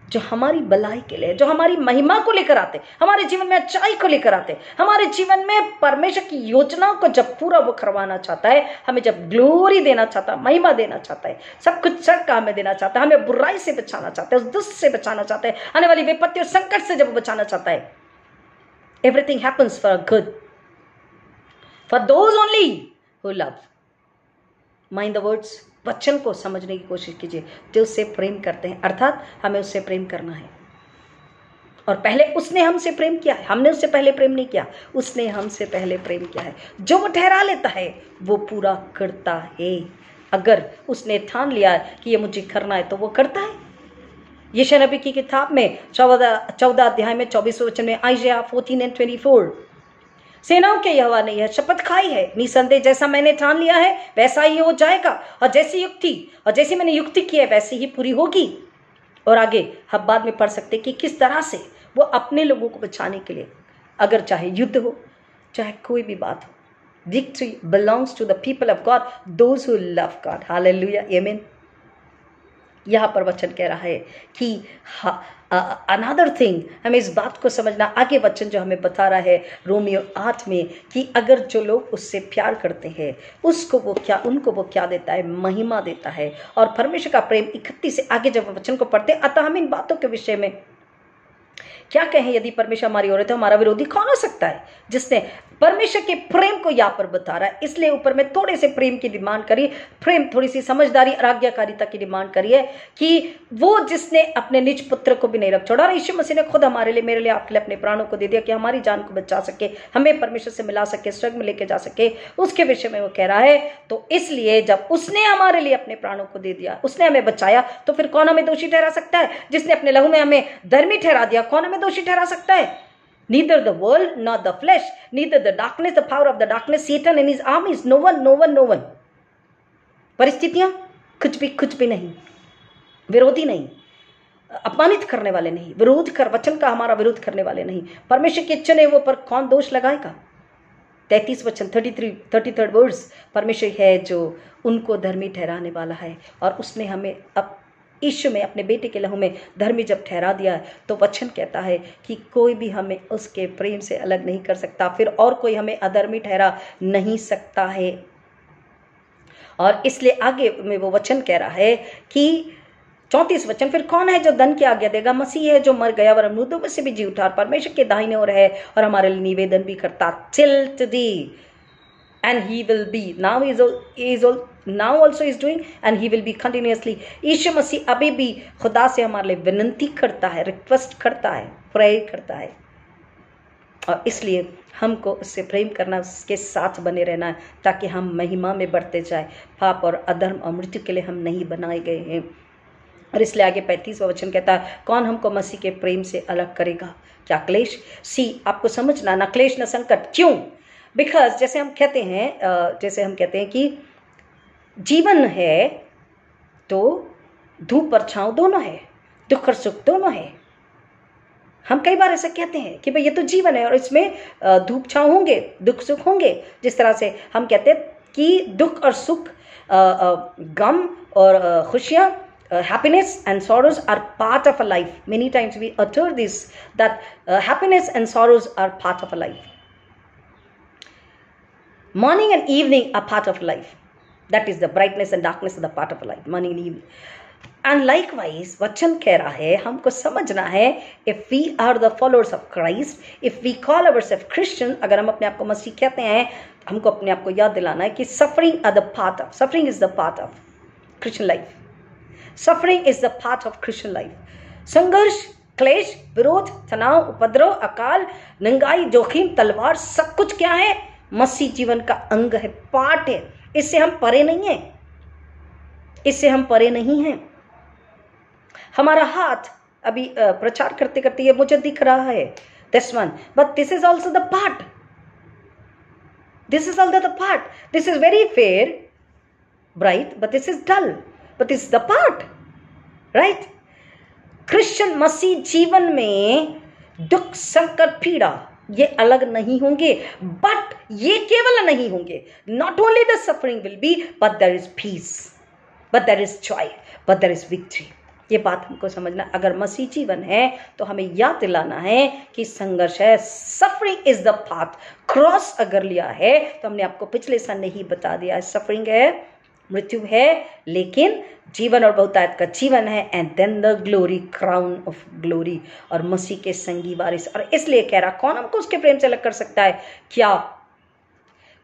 जो हमारी भलाई के लिए, जो हमारी महिमा को लेकर आते, हमारे जीवन में अच्छाई को लेकर आते, हमारे जीवन में परमेश्वर की योजनाओं को जब पूरा वो करवाना चाहता है, हमें जब ग्लोरी देना चाहता है, महिमा देना चाहता है, सब कुछ सरकार में देना चाहता है, हमें बुराई से बचाना चाहता है, उस दुष्ट से बचाना चाहता है, आने वाली विपत्ति और संकट से जब बचाना चाहता है, everything happens for good for those only who love. Mind the words, वचन को समझने की कोशिश कीजिए, जो उससे प्रेम करते हैं, अर्थात हमें उससे प्रेम करना है। और पहले उसने हमसे प्रेम किया है, हमने उससे पहले प्रेम नहीं किया, उसने हमसे पहले प्रेम किया है। जो वो ठहरा लेता है वो पूरा करता है। अगर उसने ठान लिया है कि ये मुझे करना है तो वो करता है। यशायाह नबी की किताब में 14 अध्याय में 24वें वचन में, आइज़ाया 14:24, सेनाओं के यहोवा ने यह शपथ खाई है, निसंदेह जैसा मैंने ठान लिया है वैसा ही हो जाएगा, और जैसी मैंने युक्ति की है वैसी ही पूरी होगी। और आगे हम बाद में पढ़ सकते कि किस तरह से वो अपने लोगों को बचाने के लिए, अगर चाहे युद्ध हो, चाहे कोई भी बात हो, victory belongs to the people of God, those who love God. Hallelujah, आमीन। यहाँ पर वचन कह रहा है कि अनदर थिंग, हमें इस बात को समझना, आगे वचन जो हमें बता रहा है रोमियो 8 में, कि अगर जो लोग उससे प्यार करते हैं उनको वो क्या देता है? महिमा देता है। और परमेश्वर का प्रेम 31 से आगे जब वचन को पढ़ते, अतः हम इन बातों के विषय में क्या कहें? यदि परमेश्वर हमारी ओर है तो हमारा विरोधी कौन हो सकता है? जिसने परमेश्वर के प्रेम को यहाँ पर बता रहा है, इसलिए ऊपर में थोड़े से प्रेम की डिमांड करी, प्रेम थोड़ी सी समझदारी और आज्ञाकारिता की डिमांड करी है, कि वो जिसने अपने निज पुत्र को भी नहीं रख छोड़ा, और यीशु मसीह ने खुद हमारे लिए, मेरे लिए, आपके लिए अपने प्राणों को दे दिया कि हमारी जान को बचा सके, हमें परमेश्वर से मिला सके, स्वर्ग में लेके जा सके, उसके विषय में वो कह रहा है। तो इसलिए जब उसने हमारे लिए अपने प्राणों को दे दिया, उसने हमें बचाया, तो फिर कौन हमें दोषी ठहरा सकता है? जिसने अपने लहू में हमें धर्मी ठहरा दिया, कौन हमें दोषी ठहरा सकता है? Neither the world nor the flesh, neither the darkness, the power of the darkness, Satan and his armies, no one. परिस्थितियां कुछ भी नहीं। विरोधी नहीं, अपमानित करने वाले नहीं, वचन का हमारा विरोध करने वाले नहीं। परमेश्वर के चुने वो पर कौन दोष लगाएगा? 33 वचन 33rd वर्स, परमेश्वर है जो उनको धर्मी ठहराने वाला है, और उसने हमें अब यीशु में अपने बेटे के लहू में धर्मी जब ठहरा दिया है, तो वचन कहता है कि कोई भी हमें उसके प्रेम से अलग नहीं कर सकता, फिर और कोई हमें अधर्मी ठहरा नहीं सकता है। और इसलिए आगे में वो वचन कह रहा है कि 34 वचन, फिर कौन है जो धन की आज्ञा देगा? मसीह है जो मर गया और मृतों में से भी जी उठा, परमेश्वर के दाहिने ओर है और हमारे लिए निवेदन भी करता till today, and he will be now also is doing and he will be continuously। यीशु मसीह अभी भी खुदा से हमारे लिए विनती करता है, रिक्वेस्ट करता है, प्रे करता है, और इसलिए हमको उससे प्रेम करना, उसके साथ बने रहना है, ताकि हम महिमा में बढ़ते जाए। पाप और अधर्म और मृत्यु के लिए हम नहीं बनाए गए हैं। और इसलिए आगे 35वां वचन कहता है, कौन हमको मसीह के प्रेम से अलग करेगा? क्या क्लेश? आपको समझना, ना क्लेश न संकट। क्यों? बिकॉज जैसे हम कहते हैं कि जीवन है तो धूप और छांव दोनों है, दुख और सुख दोनों है। हम कई बार ऐसा कहते हैं कि भाई ये तो जीवन है और इसमें धूप छांव होंगे, दुख सुख होंगे। जिस तरह से हम कहते हैं कि दुख और सुख, गम और खुशियां, happiness and sorrows are part of a life. Many times we utter this, that happiness and sorrows are part of a life. Morning and evening are part of life. That is the brightness and darkness are the part of a life. Morning and evening. And likewise, वचन कह रहा है, हमको समझना है, if we are the followers of Christ, if we call ourselves Christian, अगर हम अपने आप को मसीह कहते हैं, हमको अपने आप को याद दिलाना है कि suffering is the part of Christian life. Suffering is the part of Christian life. संघर्ष, क्लेश, विरोध, तनाव, उपद्रव, अकाल, नंगाई, जोखिम, तलवार, सब कुछ क्या है? मसीह जीवन का अंग है, पार्ट है। इससे हम परे नहीं हैं। हमारा हाथ अभी प्रचार करते करते ये मुझे दिख रहा है, this one, but this is also the part. This is also the part. This is very fair, bright, but this is dull. But this is the part, right? Christian मसीह जीवन में दुख, संकट, पीड़ा ये अलग नहीं होंगे, बट ये केवल नहीं होंगे। Not only the suffering will be, but there is peace, but there is joy, but there is victory. ये बात हमको समझना। अगर मसीह जीवन है तो हमें याद दिलाना है कि संघर्ष है, suffering is the path. Cross अगर लिया है तो हमने आपको पिछले संडे ही बता दिया है, सफरिंग है, मृत्यु है, लेकिन जीवन और बहुतायत का जीवन है, and then the glory, crown of glory, और मसीह के संगी वारिस। और इसलिए कह रहा, कौन हमको उसके प्रेम से अलग कर सकता है? क्या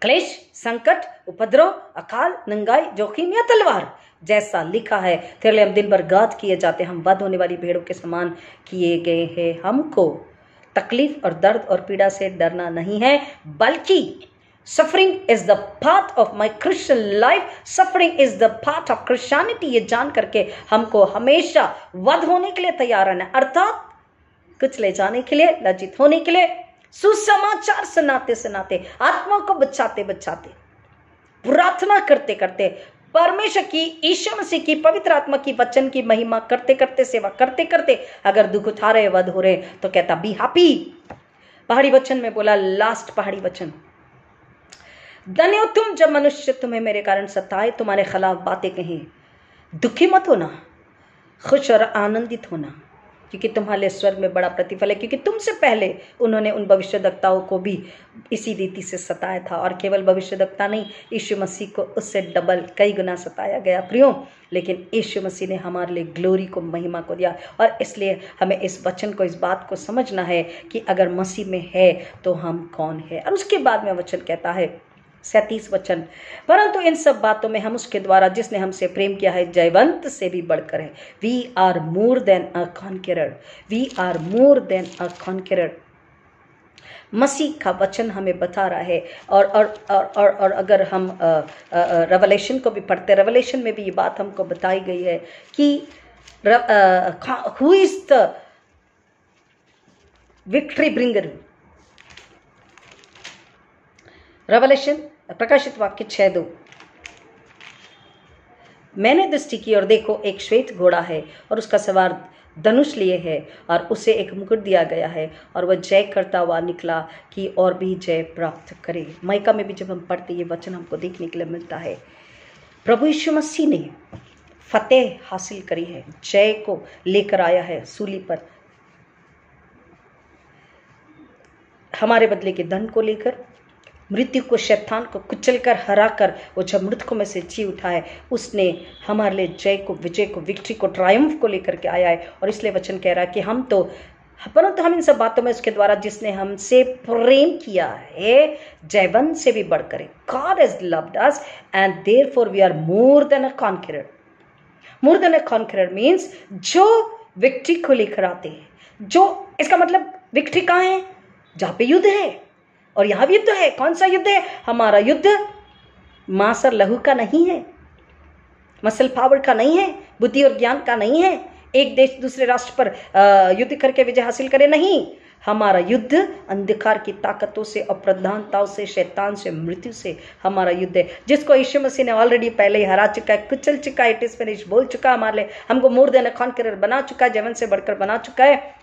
क्लेश, संकट, उपद्रव, अकाल, नंगाई, जोखिम या तलवार? जैसा लिखा है, तेरे लिए हम दिन भर गात किए जाते, हम वध होने वाली भेड़ों के समान किए गए हैं। हमको तकलीफ और दर्द और पीड़ा से डरना नहीं है, बल्कि Suffering is the path of my Christian life. Suffering is the path of Christianity. ये जान करके हमको हमेशा वध होने के लिए तैयार रहना, अर्थात कुचले जाने के लिए, लज्जित होने के लिए, सुसमाचार सुनाते सुनाते, आत्मा को बचाते बचाते, प्रार्थना करते करते, परमेश्वर की, यीशु मसीह की, पवित्र आत्मा की वचन की महिमा करते करते, सेवा करते करते, अगर दुख उठा रहे, वध हो रहे, तो कहता बी हैप्पी। पहाड़ी वचन में बोला, लास्ट पहाड़ी वचन, धन्य हो तुम जब मनुष्य तुम्हें मेरे कारण सताए, तुम्हारे खिलाफ बातें कहें। दुखी मत होना, खुश और आनंदित होना, क्योंकि तुम्हारे स्वर्ग में बड़ा प्रतिफल है, क्योंकि तुमसे पहले उन्होंने उन भविष्यद्वक्ताओं को भी इसी रीति से सताया था। और केवल भविष्यद्वक्ता नहीं, यीशु मसीह को उससे डबल, कई गुना सताया गया प्रियो, लेकिन यीशु मसीह ने हमारे लिए ग्लोरी को, महिमा को दिया। और इसलिए हमें इस वचन को, इस बात को समझना है कि अगर मसीह में है तो हम कौन है। और उसके बाद में वचन कहता है 37 वचन, परंतु इन सब बातों में हम उसके द्वारा जिसने हमसे प्रेम किया है जयवंत से भी बढ़कर है। We are more than a conqueror, we are more than a conqueror. मसीह का वचन हमें बता रहा है। और अगर हम रेवलेशन को भी पढ़ते, रेवलेशन में भी ये बात हमको बताई गई है कि who is the victory bringer. Revelation, प्रकाशित वाक्य 6:2, मैंने दृष्टि की और देखो एक श्वेत घोड़ा है और उसका सवार धनुष लिए है और उसे एक मुकुट दिया गया है और वह जय करता हुआ निकला कि और भी जय प्राप्त करे। माइका में भी जब हम पढ़ते ये वचन हमको देखने के लिए मिलता है। प्रभु यीशु मसीह ने फतेह हासिल करी है, जय को लेकर आया है सूली पर, हमारे बदले के धन को लेकर, मृत्यु को, शैतान को कुचल कर, हरा कर वो जब मृतकों में से जी उठा है, उसने हमारे लिए जय को, विजय को, विक्ट्री को, ट्रायम्फ को लेकर के आया है। और इसलिए वचन कह रहा है कि हम तो, परंतु हम इन सब बातों में उसके द्वारा जिसने हमसे प्रेम किया है, जयवन से भी बढ़कर है। God has loved us and therefore we are more than a conqueror. More than a conqueror means जो विक्ट्री को लेकर आते हैं, जो, इसका मतलब विक्ट्री कहाँ है? जहाँ पे युद्ध है, और यहाँ भी युद्ध है। कौन सा युद्ध है? हमारा युद्ध मांस और लहू का नहीं है, मसल पावर का नहीं है, बुद्धि और ज्ञान का नहीं है, एक देश दूसरे राष्ट्र पर युद्ध करके विजय हासिल करे, नहीं। हमारा युद्ध अंधकार की ताकतों से, अप्रधानताओं से, शैतान से, मृत्यु से हमारा युद्ध है, जिसको यीशु मसीह ने ऑलरेडी पहले ही हरा चुका है, कुचल चुका है, इट इज फिनिश बोल चुका है, हमारे लिए हमको मोर देन अ कॉन्करर बना चुका है, जयवन से बढ़कर बना चुका है।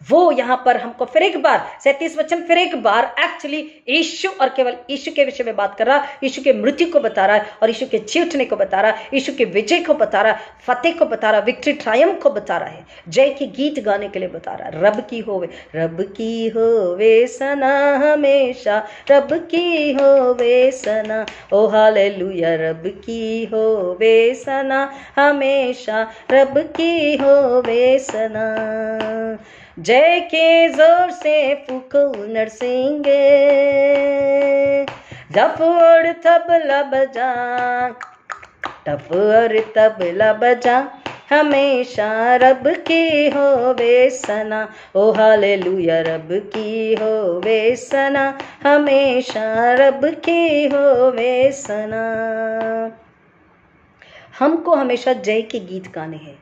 वो यहां पर हमको फिर एक बार 37 वचन फिर एक बार एक्चुअली यीशु और केवल यीशु के विषय में बात कर रहा, यीशु के मृत्यु को बता रहा है और यीशु के जी उठने को बता रहा है, यीशु के विजय को बता रहा है, फतेह को बता रहा है, विक्ट्री ट्रायम्फ को बता रहा है, जय के गीत गाने के लिए बता रहा है। रब की होवे सना हमेशा, रब की होवे सना, ओ हालेलुया, रब की होवे सना हमेशा, रब की होवे सना। जय के जोर से फूको नरसिंगे, डफ और तबला बजा, डफ और तबला बजा, हमेशा रब की होवे सना, ओ हालेलुया, रब की होवे सना हमेशा, रब की होवे सना। हमको हमेशा जय के गीत गाने हैं,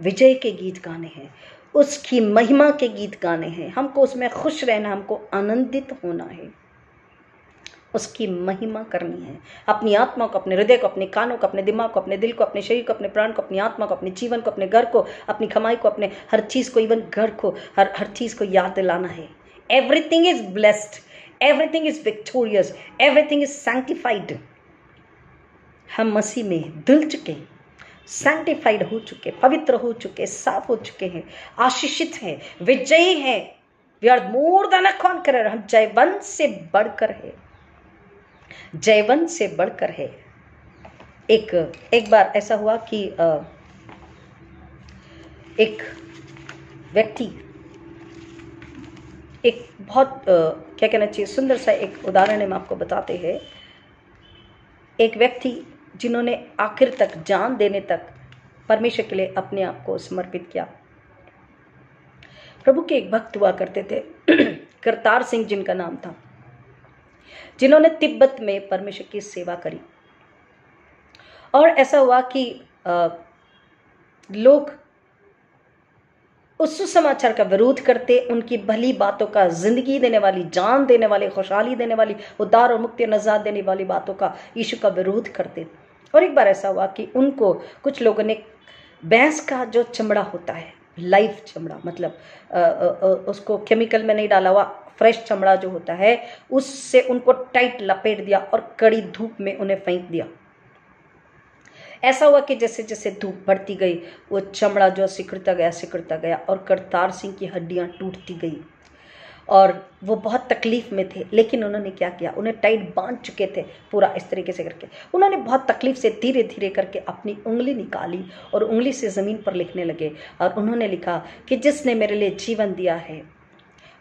विजय के गीत गाने हैं, उसकी महिमा के गीत गाने हैं, हमको उसमें खुश रहना, हमको आनंदित होना है, उसकी महिमा करनी है। अपनी आत्मा को, अपने हृदय को, अपने कानों को, अपने दिमाग को, अपने दिल को, अपने शरीर को, अपने प्राण को, अपनी आत्मा को, अपने जीवन को, अपने घर को, अपनी कमाई को, अपने हर चीज को, इवन घर को, हर चीज को याद दिलाना है। Everything is blessed, everything is victorious, everything is sanctified. हम मसीह में धुल चुके, सैंक्टिफाइड हो चुके, पवित्र हो चुके, साफ हो चुके हैं, आशीषित हैं, विजयी हैं। We are more than a conqueror, हम जयवंत से बढ़कर है, जयवंत से बढ़कर है। एक बार ऐसा हुआ कि एक व्यक्ति, एक बहुत क्या कहना चाहिए, सुंदर सा एक उदाहरण हम आपको बताते हैं। एक व्यक्ति जिन्होंने आखिर तक, जान देने तक परमेश्वर के लिए अपने आप को समर्पित किया। प्रभु के एक भक्त हुआ करते थे, करतार सिंह जिनका नाम था, जिन्होंने तिब्बत में परमेश्वर की सेवा करी। और ऐसा हुआ कि लोग उस सुसमाचार का विरोध करते, उनकी भली बातों का, जिंदगी देने वाली, जान देने वाली, खुशहाली देने वाली, उद्धार और मुक्ति नजात देने वाली बातों का, यीशु का विरोध करते। और एक बार ऐसा हुआ कि उनको कुछ लोगों ने भैंस का जो चमड़ा होता है, लाइव चमड़ा, मतलब उसको केमिकल में नहीं डाला हुआ, फ्रेश चमड़ा जो होता है, उससे उनको टाइट लपेट दिया और कड़ी धूप में उन्हें फेंक दिया। ऐसा हुआ कि जैसे जैसे धूप बढ़ती गई, वो चमड़ा जो सिकुड़ता गया और करतार सिंह की हड्डियां टूटती गई। और वो बहुत तकलीफ में थे, लेकिन उन्होंने क्या किया, उन्हें टाइट बांध चुके थे पूरा, इस तरीके से करके उन्होंने बहुत तकलीफ से धीरे धीरे करके अपनी उंगली निकाली और उंगली से ज़मीन पर लिखने लगे। और उन्होंने लिखा कि जिसने मेरे लिए जीवन दिया है,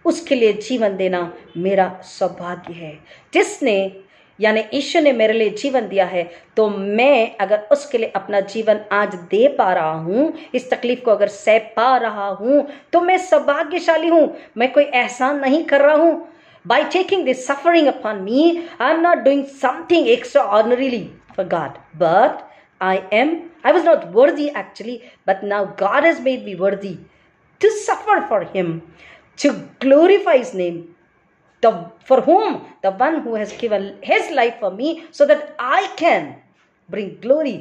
उसके लिए जीवन देना मेरा सौभाग्य है। जिसने, यानी ईश्वर ने मेरे लिए जीवन दिया है, तो मैं अगर उसके लिए अपना जीवन आज दे पा रहा हूं, इस तकलीफ को अगर सह पा रहा हूं, तो मैं सौभाग्यशाली हूं। मैं कोई एहसान नहीं कर रहा हूं। By taking this suffering upon me, I am not doing something extraordinarily for God, but I was not worthy actually, but now God has made me worthy to suffer for Him, to glorify His name. For whom, the one who has given his life for me, so that I can bring glory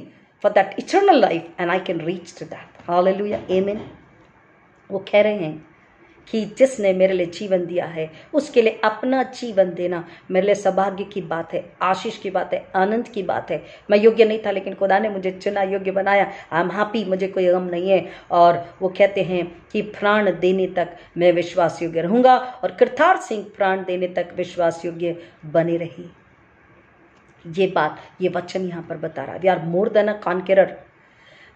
for that eternal life and I can reach to that. Hallelujah, amen. वो कह रहे हैं कि जिसने मेरे लिए जीवन दिया है उसके लिए अपना जीवन देना मेरे लिए सौभाग्य की बात है, आशीष की बात है, आनंद की बात है। मैं योग्य नहीं था लेकिन खुदा ने मुझे चुना, योग्य बनाया। आई एम हैप्पी, मुझे कोई गम नहीं है। और वो कहते हैं कि प्राण देने तक मैं विश्वास योग्य रहूँगा, और करतार सिंह प्राण देने तक विश्वास योग्य बने रही। ये बात, ये वचन यहाँ पर बता रहा है, we are more than a conqueror.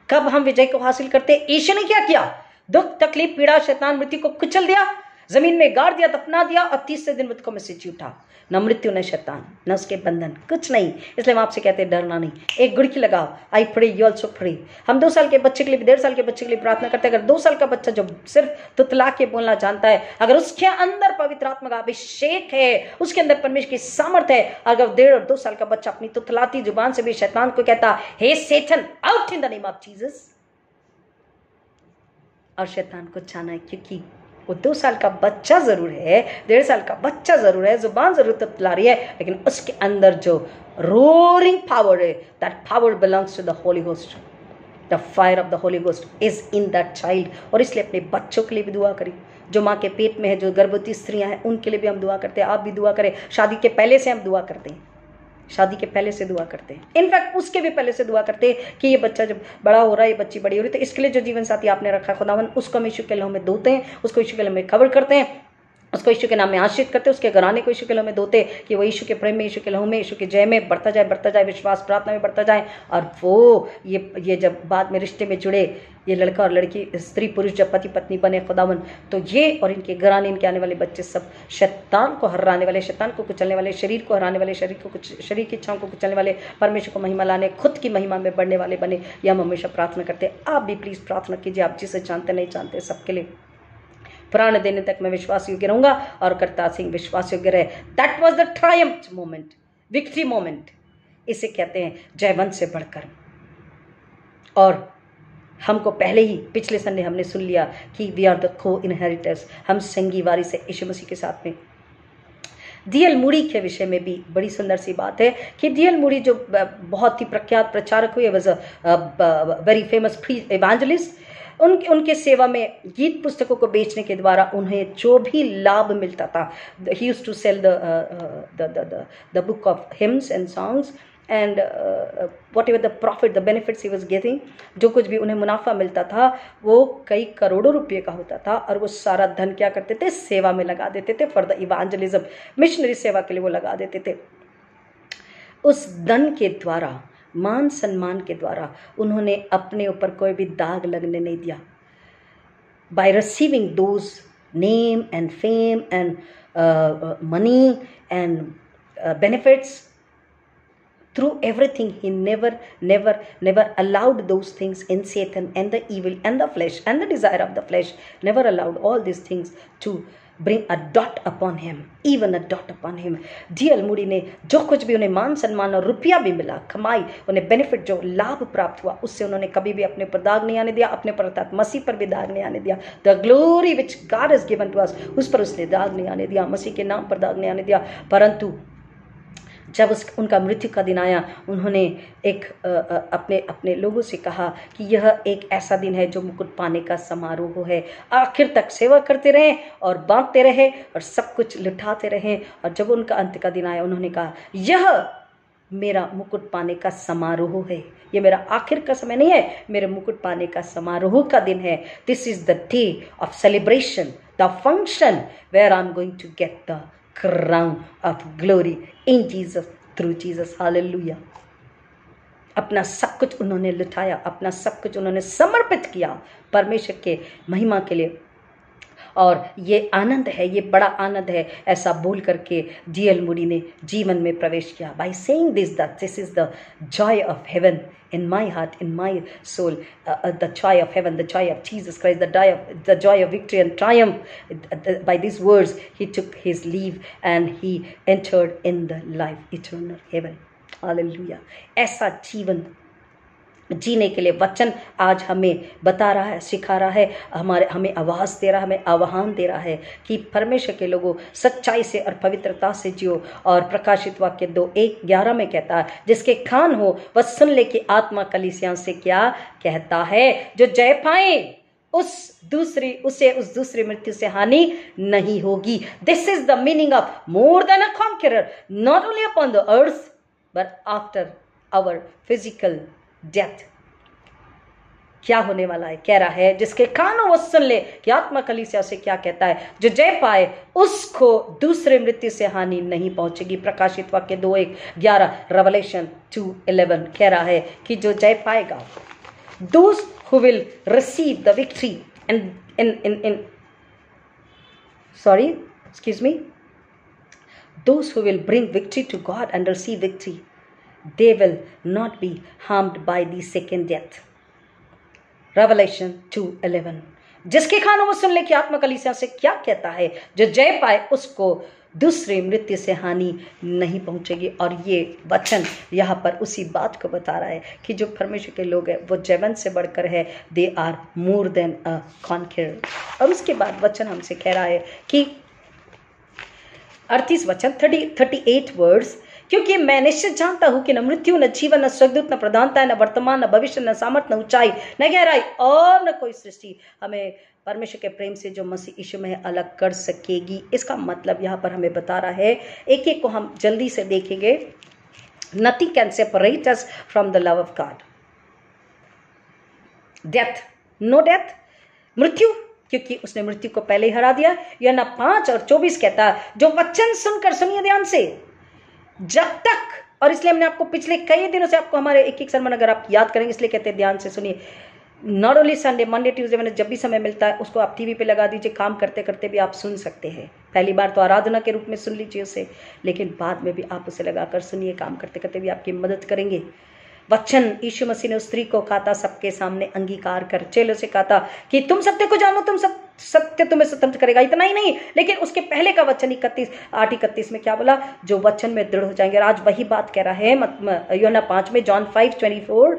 कब हम विजय को हासिल करते? यीशु ने क्या किया? दुख, तकलीफ, पीड़ा, शैतान, मृत्यु को कुचल दिया, जमीन में गाड़ दिया, दफना दिया, और तीसरे दिन मृत्यु में से जी उठा। न मृत्यु, न शैतान, न उसके बंधन, कुछ नहीं। इसलिए हम आपसे कहते हैं डरना नहीं। एक गुड़की लगाओ, I pray you also pray. हम 2 साल के बच्चे के लिए, 1.5 साल के बच्चे के लिए प्रार्थना करते हैं। अगर 2 साल का बच्चा जो सिर्फ तुतला के बोलना जानता है, अगर उसके अंदर पवित्र आत्मा का अभिषेक है, उसके अंदर परमेश्वर की सामर्थ है, अगर 1.5 और 2 साल का बच्चा अपनी तुतलाती जुबान से भी शैतान को कहता हे Satan out in the name of Jesus, और शैतान को जाना है, क्योंकि वो 2 साल का बच्चा जरूर है, 1.5 साल का बच्चा जरूर है, जुबान जरूर तुतला रही है, लेकिन उसके अंदर जो रोरिंग पावर है, that power belongs to the Holy Ghost. The fire of the Holy Ghost is in that child. और इसलिए अपने बच्चों के लिए भी दुआ करें, जो माँ के पेट में है, जो गर्भवती स्त्रियां हैं, उनके लिए भी हम दुआ करते हैं। आप भी दुआ करें। शादी के पहले से हम दुआ करते हैं, शादी के पहले से दुआ करते हैं, इनफैक्ट उसके भी पहले से दुआ करते हैं कि ये बच्चा जब बड़ा हो रहा है, ये बच्ची बड़ी हो रही है, तो इसके लिए जो जीवन साथी आपने रखा खुदावन, उसको हम यीशु के लहू में धोते हैं, उसको यीशु के लहू में कवर करते हैं, उसको यीशु के नाम में आशीष करते हैं, उसके घराने को यीशु के लहू में धोते, कि वो यीशु के प्रेम में, यीशु के लहू में, यीशु के जय में बढ़ता जाए, विश्वास प्रार्थना में बढ़ता जाए। और वो ये जब बाद में रिश्ते में जुड़े, ये लड़का और लड़की, स्त्री पुरुष जब पति पत्नी बने खुदावन, तो ये और इनके घराने, इनके आने वाले बच्चे सब शैतान को हराने वाले, शैतान को कुचलने वाले, शरीर को हराने वाले, शरीर की इच्छाओं को कुचलने वाले, परमेश्वर को महिमा लाने, खुद की महिमा में बढ़ने वाले बने। ये हम हमेशा प्रार्थना करते हैं। आप भी प्लीज प्रार्थना कीजिए, आप जिसे जानते नहीं जानते सबके लिए। प्राण देने तक मैं विश्वास योग्य रहूंगा, और करतार सिंह विश्वास योग्य रहे। That was the Triumph moment, victory moment. इसे कहते हैं जयवंत से बढ़कर। और हमको पहले ही पिछले संडे हमने सुन लिया कि वी आर द को इनहेरिटर्स, हम संगी वारी से यीशु मसीह के साथ में। डीएल मूडी के विषय में भी बड़ी सुंदर सी बात है कि डीएल मूडी जो बहुत ही प्रख्यात प्रचारक हुए, was a very famous pre evangelist. उनके सेवा में गीत पुस्तकों को बेचने के द्वारा उन्हें जो भी लाभ मिलता था, he used to sell the book of hymns and songs and whatever the profit, the benefits he was getting, जो कुछ भी उन्हें मुनाफा मिलता था वो कई करोड़ों रुपये का होता था, और वो सारा धन क्या करते थे? सेवा में लगा देते थे, फॉर द इवेंजलिज्म, मिशनरी सेवा के लिए वो लगा देते थे। उस धन के द्वारा, मान सम्मान के द्वारा उन्होंने अपने ऊपर कोई भी दाग लगने नहीं दिया। By receiving those name and fame and money and benefits, through everything, he never allowed those things in Satan and the evil and the flesh and the desire of the flesh, never allowed all these things to bring a dot upon him, even a dot upon him. DL Moody ने जो कुछ भी उन्हें मान सम्मान और रुपया भी मिला, कमाई, उन्हें बेनिफिट जो लाभ प्राप्त हुआ, उससे उन्होंने कभी भी अपने पर दाग नहीं आने दिया, अपने पर अर्थात मसीह पर भी दाग नहीं आने दिया। The glory which God has given to us, उस पर उसने दाग नहीं आने दिया, मसीह के नाम पर दाग नहीं आने दिया। परंतु जब उनका मृत्यु का दिन आया, उन्होंने एक अपने लोगों से कहा कि यह एक ऐसा दिन है जो मुकुट पाने का समारोह है। आखिर तक सेवा करते रहे और बांटते रहे और सब कुछ लुटाते रहे, और जब उनका अंत का दिन आया उन्होंने कहा यह मेरा मुकुट पाने का समारोह है, ये मेरा आखिर का समय नहीं है, मेरे मुकुट पाने का समारोह का दिन है। This is the day of celebration, the function where I am going to get the crown of glory in Jesus, through Jesus, hallelujah। अपना सब कुछ उन्होंने लुटाया, अपना सब कुछ उन्होंने समर्पित किया परमेश्वर के महिमा के लिए, और ये आनंद है, ये बड़ा आनंद है। ऐसा बोल करके डीएल मूडी ने जीवन में प्रवेश किया। By saying this, that this is the Joy of haven in my heart, in my soul, the joy of heaven, the joy of Jesus Christ, the joy of victory and triumph. By these words, he took his leave and he entered in the life eternal heaven. Hallelujah. ऐसा जीवन जीने के लिए वचन आज हमें बता रहा है, सिखा रहा है, हमें आवाज़ दे रहा है, हमें आह्वान दे रहा है कि परमेश्वर के लोगों सच्चाई से और पवित्रता से जियो। और प्रकाशित वाक्य 2:1-11 में कहता है, जिसके कान हो वह सुन ले कि आत्मा कलीसियाओं से क्या कहता है। जो जय पाए उस दूसरी मृत्यु से हानि नहीं होगी। This is the meaning of more than a conqueror, not only upon the earth but after our physical death. क्या होने वाला है? कह रहा है जिसके कान हो वो सुन ले कि आत्मा कलीसिया से क्या कहता है। जो जय पाए उसको दूसरे मृत्यु से हानि नहीं पहुंचेगी। प्रकाशित वाक्य 2:11, रेवलेशन 2:11 कह रहा है कि जो जय पाएगा, those who will receive the victory those who will bring victory to God and receive victory, they will not be harmed by the second death. Revelation 2:11। जिसके कानों में सुन ले कि आत्मा कलीसिया से क्या कहता है, जो जय पाए उसको दूसरी मृत्यु से हानि नहीं पहुंचेगी। और ये वचन यहाँ पर उसी बात को बता रहा है कि जो परमेश्वर के लोग हैं वो जयवंत से बढ़कर है, they are more than a conqueror. और उसके बाद वचन हमसे कह रहा है कि 38 वचन 38 वर्ड्स, क्योंकि मैं निश्चित जानता हूं कि न मृत्यु, न जीवन, न स्वर्गदूत, न प्रधानता, न वर्तमान, न भविष्य, न सामर्थ, न ऊंचाई, न गहराई और न कोई सृष्टि हमें परमेश्वर के प्रेम से जो मसीह यीशु में अलग कर सकेगी। इसका मतलब यहाँ पर हमें बता रहा है, एक एक को हम जल्दी से देखेंगे। Nothing can separate us from the love of God. Death, no death, मृत्यु, क्योंकि उसने मृत्यु को पहले ही हरा दिया। यूहन्ना 5:24 कहता है, जो वचन सुनकर, सुनिए ध्यान से, जब तक, और इसलिए हमने आपको पिछले कई दिनों से आपको हमारे एक सर्मन अगर आप याद करेंगे, इसलिए कहते हैं ध्यान से सुनिए। Not only Sunday, Monday, Tuesday, मैंने जब भी समय मिलता है उसको आप टीवी पे लगा दीजिए, काम करते करते भी आप सुन सकते हैं। पहली बार तो आराधना के रूप में सुन लीजिए उसे, लेकिन बाद में भी आप उसे लगाकर सुनिए, काम करते करते भी आपकी मदद करेंगे। वचन यीशु मसीह ने उस स्त्री को कहा था, सबके सामने अंगीकार कर, चेलों से कहा था कि तुम सत्य को जानो, तुम सत्य तुम्हें स्वतंत्र करेगा। इतना ही नहीं, लेकिन उसके पहले का वचन 8:31 में क्या बोला, जो वचन में दृढ़ हो जाएंगे। आज वही बात कह रहा है यूहन्ना 5 में, जॉन 5:24,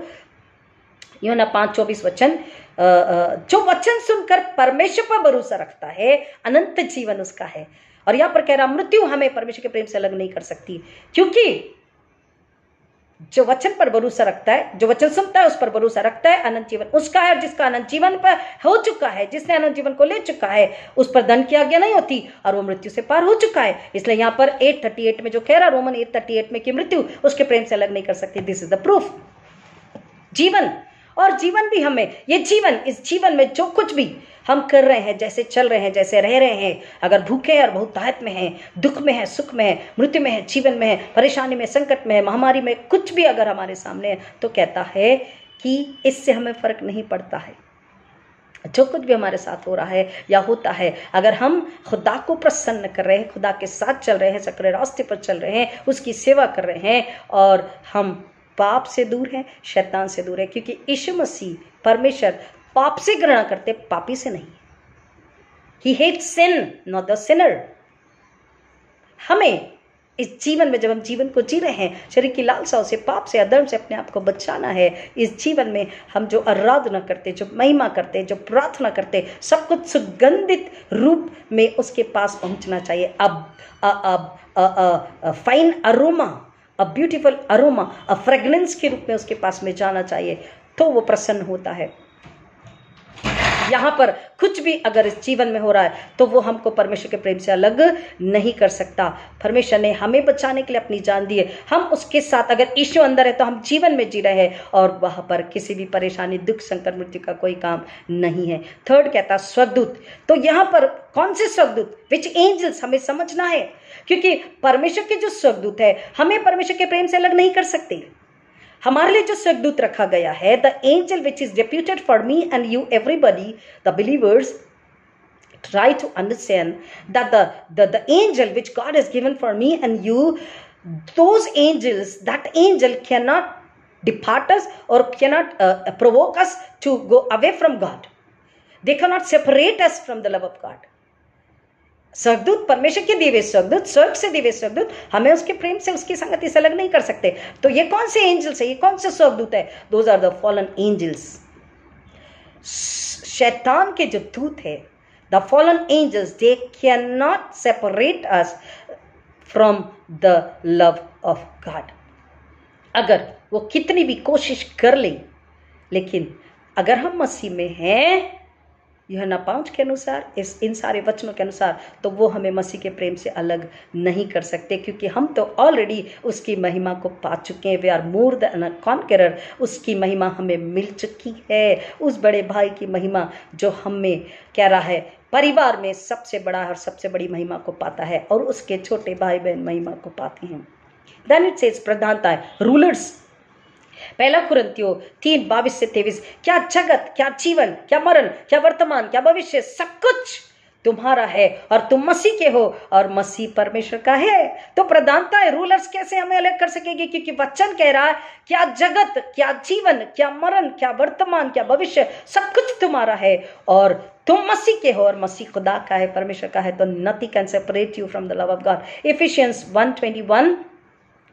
यूहन्ना 5:24 वचन, जो वचन सुनकर परमेश्वर पर भरोसा रखता है अनंत जीवन उसका है। और यहाँ पर कह रहा, मृत्यु हमें परमेश्वर के प्रेम से अलग नहीं कर सकती, क्योंकि जो वचन पर भरोसा रखता है, जो वचन सुनता है, उस पर भरोसा रखता है, अनंत जीवन उसका है। और जिसका अनंत जीवन पर हो चुका है, जिसने अनंत जीवन को ले चुका है, उस पर दंड की आज्ञा नहीं होती और वो मृत्यु से पार हो चुका है। इसलिए यहाँ पर 8:38 में जो कह रहा, रोमन 8:38 में कि मृत्यु उसके प्रेम से अलग नहीं कर सकती। This is the proof. जीवन, और जीवन भी हमें, ये जीवन, इस जीवन में जो कुछ भी हम कर रहे हैं, जैसे चल रहे हैं, जैसे रह रहे हैं, अगर भूखे हैं और बहुत ताकत में हैं, दुख में है, सुख में है, मृत्यु में है, जीवन में है, परेशानी में, संकट में है, महामारी में, कुछ भी अगर हमारे सामने है, तो कहता है कि इससे हमें फर्क नहीं पड़ता है। जो कुछ भी हमारे साथ हो रहा है या होता है, अगर हम खुदा को प्रसन्न कर रहे हैं, खुदा के साथ चल रहे हैं, सकरे रास्ते पर चल रहे हैं, उसकी सेवा कर रहे हैं, और हम पाप से दूर है, शैतान से दूर है, क्योंकि यीशु मसीह परमेश्वर पाप से घृणा करते, पापी से नहीं। He hates sin, not the sinner। हमें इस जीवन में, जब हम जीवन को जी रहे हैं, शरीर की लालसाओं से, पाप से, अधर्म से अपने आप को बचाना है। इस जीवन में हम जो आराधना करते, जो महिमा करते, जो प्रार्थना करते, सब कुछ सुगंधित रूप में उसके पास पहुंचना चाहिए। Fine aroma, a beautiful aroma, a fragrance के रूप में उसके पास में जाना चाहिए, तो वो प्रसन्न होता है। यहाँ पर कुछ भी अगर इस जीवन में हो रहा है, तो वो हमको परमेश्वर के प्रेम से अलग नहीं कर सकता। परमेश्वर ने हमें बचाने के लिए अपनी जान दी है, हम उसके साथ, अगर यीशु अंदर है तो हम जीवन में जी रहे हैं, और वहाँ पर किसी भी परेशानी, दुख, संकट, मृत्यु का कोई काम नहीं है। थर्ड कहता स्वर्गदूत। तो यहाँ पर कौन से स्वर्गदूत, विच एंजल्स, हमें समझना है, क्योंकि परमेश्वर के जो स्वर्गदूत है हमें परमेश्वर के प्रेम से अलग नहीं कर सकते। हमारे लिए जो स्वर्गदूत रखा गया है, the angel which is deputed for me and you, everybody, the believers, try to understand that the angel which God has given for me and you, those angels, that angel cannot depart us or cannot provoke us to go away from God. They cannot separate us from the love of God. स्वर्गदूत, परमेश्वर के दिए हुए स्वर्गदूत, स्वर्ग से दिए हुए स्वर्गदूत हमें उसके प्रेम से, उसकी संगति से अलग नहीं कर सकते। तो ये कौन से एंजल्स है, ये कौन से स्वर्गदूत है? Those are the fallen angels. शैतान के जो दूत है, the fallen angels, they can not separate us from the love of God. अगर वो कितनी भी कोशिश कर ले, लेकिन अगर हम मसीह में हैं, यूहन्ना 5 के अनुसार, इन सारे वचनों के अनुसार, तो वो हमें मसीह के प्रेम से अलग नहीं कर सकते, क्योंकि हम तो ऑलरेडी उसकी महिमा को पा चुके हैं। We are more than conqueror. उसकी महिमा हमें मिल चुकी है, उस बड़े भाई की महिमा जो हमें कह रहा है परिवार में सबसे बड़ा और सबसे बड़ी महिमा को पाता है, और उसके छोटे भाई बहन महिमा को पाते हैं। देन इट सेज प्रधानता है, रूलर्स। पहला कुरिन्थियों 3:22-23, क्या जगत, क्या जीवन, क्या मरण, क्या वर्तमान, क्या भविष्य, सब कुछ तुम्हारा है और तुम मसीह के हो और मसीह परमेश्वर का है। तो प्रधानता है, रूलर्स कैसे हमें अलग कर सकेगी? क्योंकि वचन कह रहा है क्या जगत, क्या जीवन, क्या मरण, क्या वर्तमान, क्या भविष्य, सब कुछ तुम्हारा है और तुम मसीह के हो और मसीह खुदा का है, परमेश्वर का है। तो nothing can separate you from the love of God. Ephesians 1:21,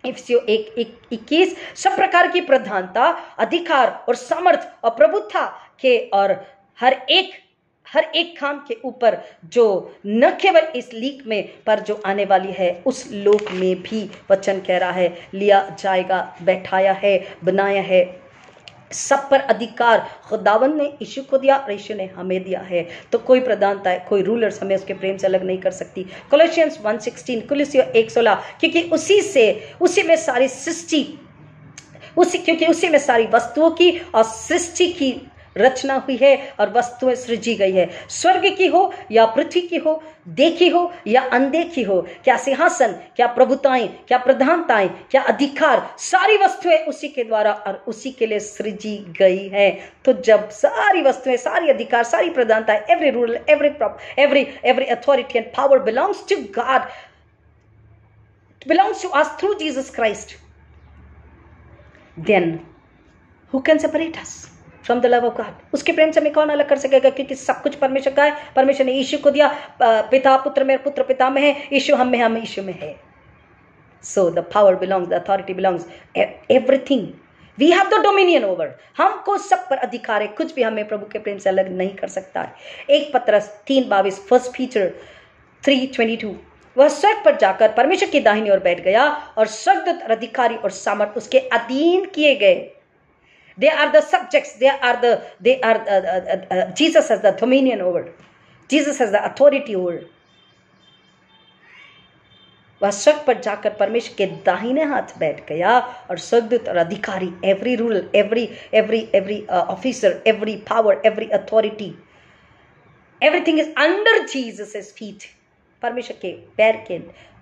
इफिसियों 1:21, सब प्रकार की प्रधानता, अधिकार और सामर्थ और प्रभुता के और हर एक काम के ऊपर, जो न केवल इस लीक में पर जो आने वाली है उस लोक में भी, वचन कह रहा है, लिया जाएगा, बैठाया है, बनाया है। सब पर अधिकार खुदावन ने यीशु को दिया और यीशु ने हमें दिया है। तो कोई प्रधानता है, कोई रूलर्स हमें उसके प्रेम से अलग नहीं कर सकती। कोलोसियंस 1:16, कुलिसियों 1:16, क्योंकि उसी में सारी सृष्टि, क्योंकि उसी में सारी वस्तुओं की और सृष्टि की रचना हुई है और वस्तुएं सृजी गई है, स्वर्ग की हो या पृथ्वी की हो, देखी हो या अनदेखी हो, क्या सिंहासन, क्या प्रभुताएं, क्या प्रधानताएं, क्या अधिकार, सारी वस्तुएं उसी के द्वारा और उसी के लिए सृजी गई है। तो जब सारी वस्तुएं, सारी अधिकार, सारी प्रधानताएं, every rule, every authority and power belongs to God, belongs to us through Jesus Christ, then who can separate us from the love of God? उसके प्रेम से हमें कौन अलग कर सकेगा? क्योंकि सब कुछ परमेश्वर का है। परमेश्वर ने यीशु को दिया, पिता पुत्र में, पुत्र पिता में है, यीशु हम में, हम यीशु में है। So the power belongs, the authority belongs, everything we have the dominion over. हमको सब पर अधिकार है, कुछ भी हमें प्रभु के प्रेम से अलग नहीं कर सकता है। 1 पतरस 3:22, 1 Peter 3:22, वह स्वर्ग पर जाकर परमेश्वर की दाहिनी ओर बैठ गया और स्वर्गदूत, अधिकारी और सामर्थ उसके अधीन किए गए। They are the subjects. Jesus has the dominion over. Jesus has the authority over. वह स्वर्ग पर जाकर परमेश्वर के दाहिने हाथ बैठ गया और स्वर्गदूत और अधिकारी, every rule, every officer, every power, every authority, everything is under Jesus' feet. परमेश्वर के पैर के,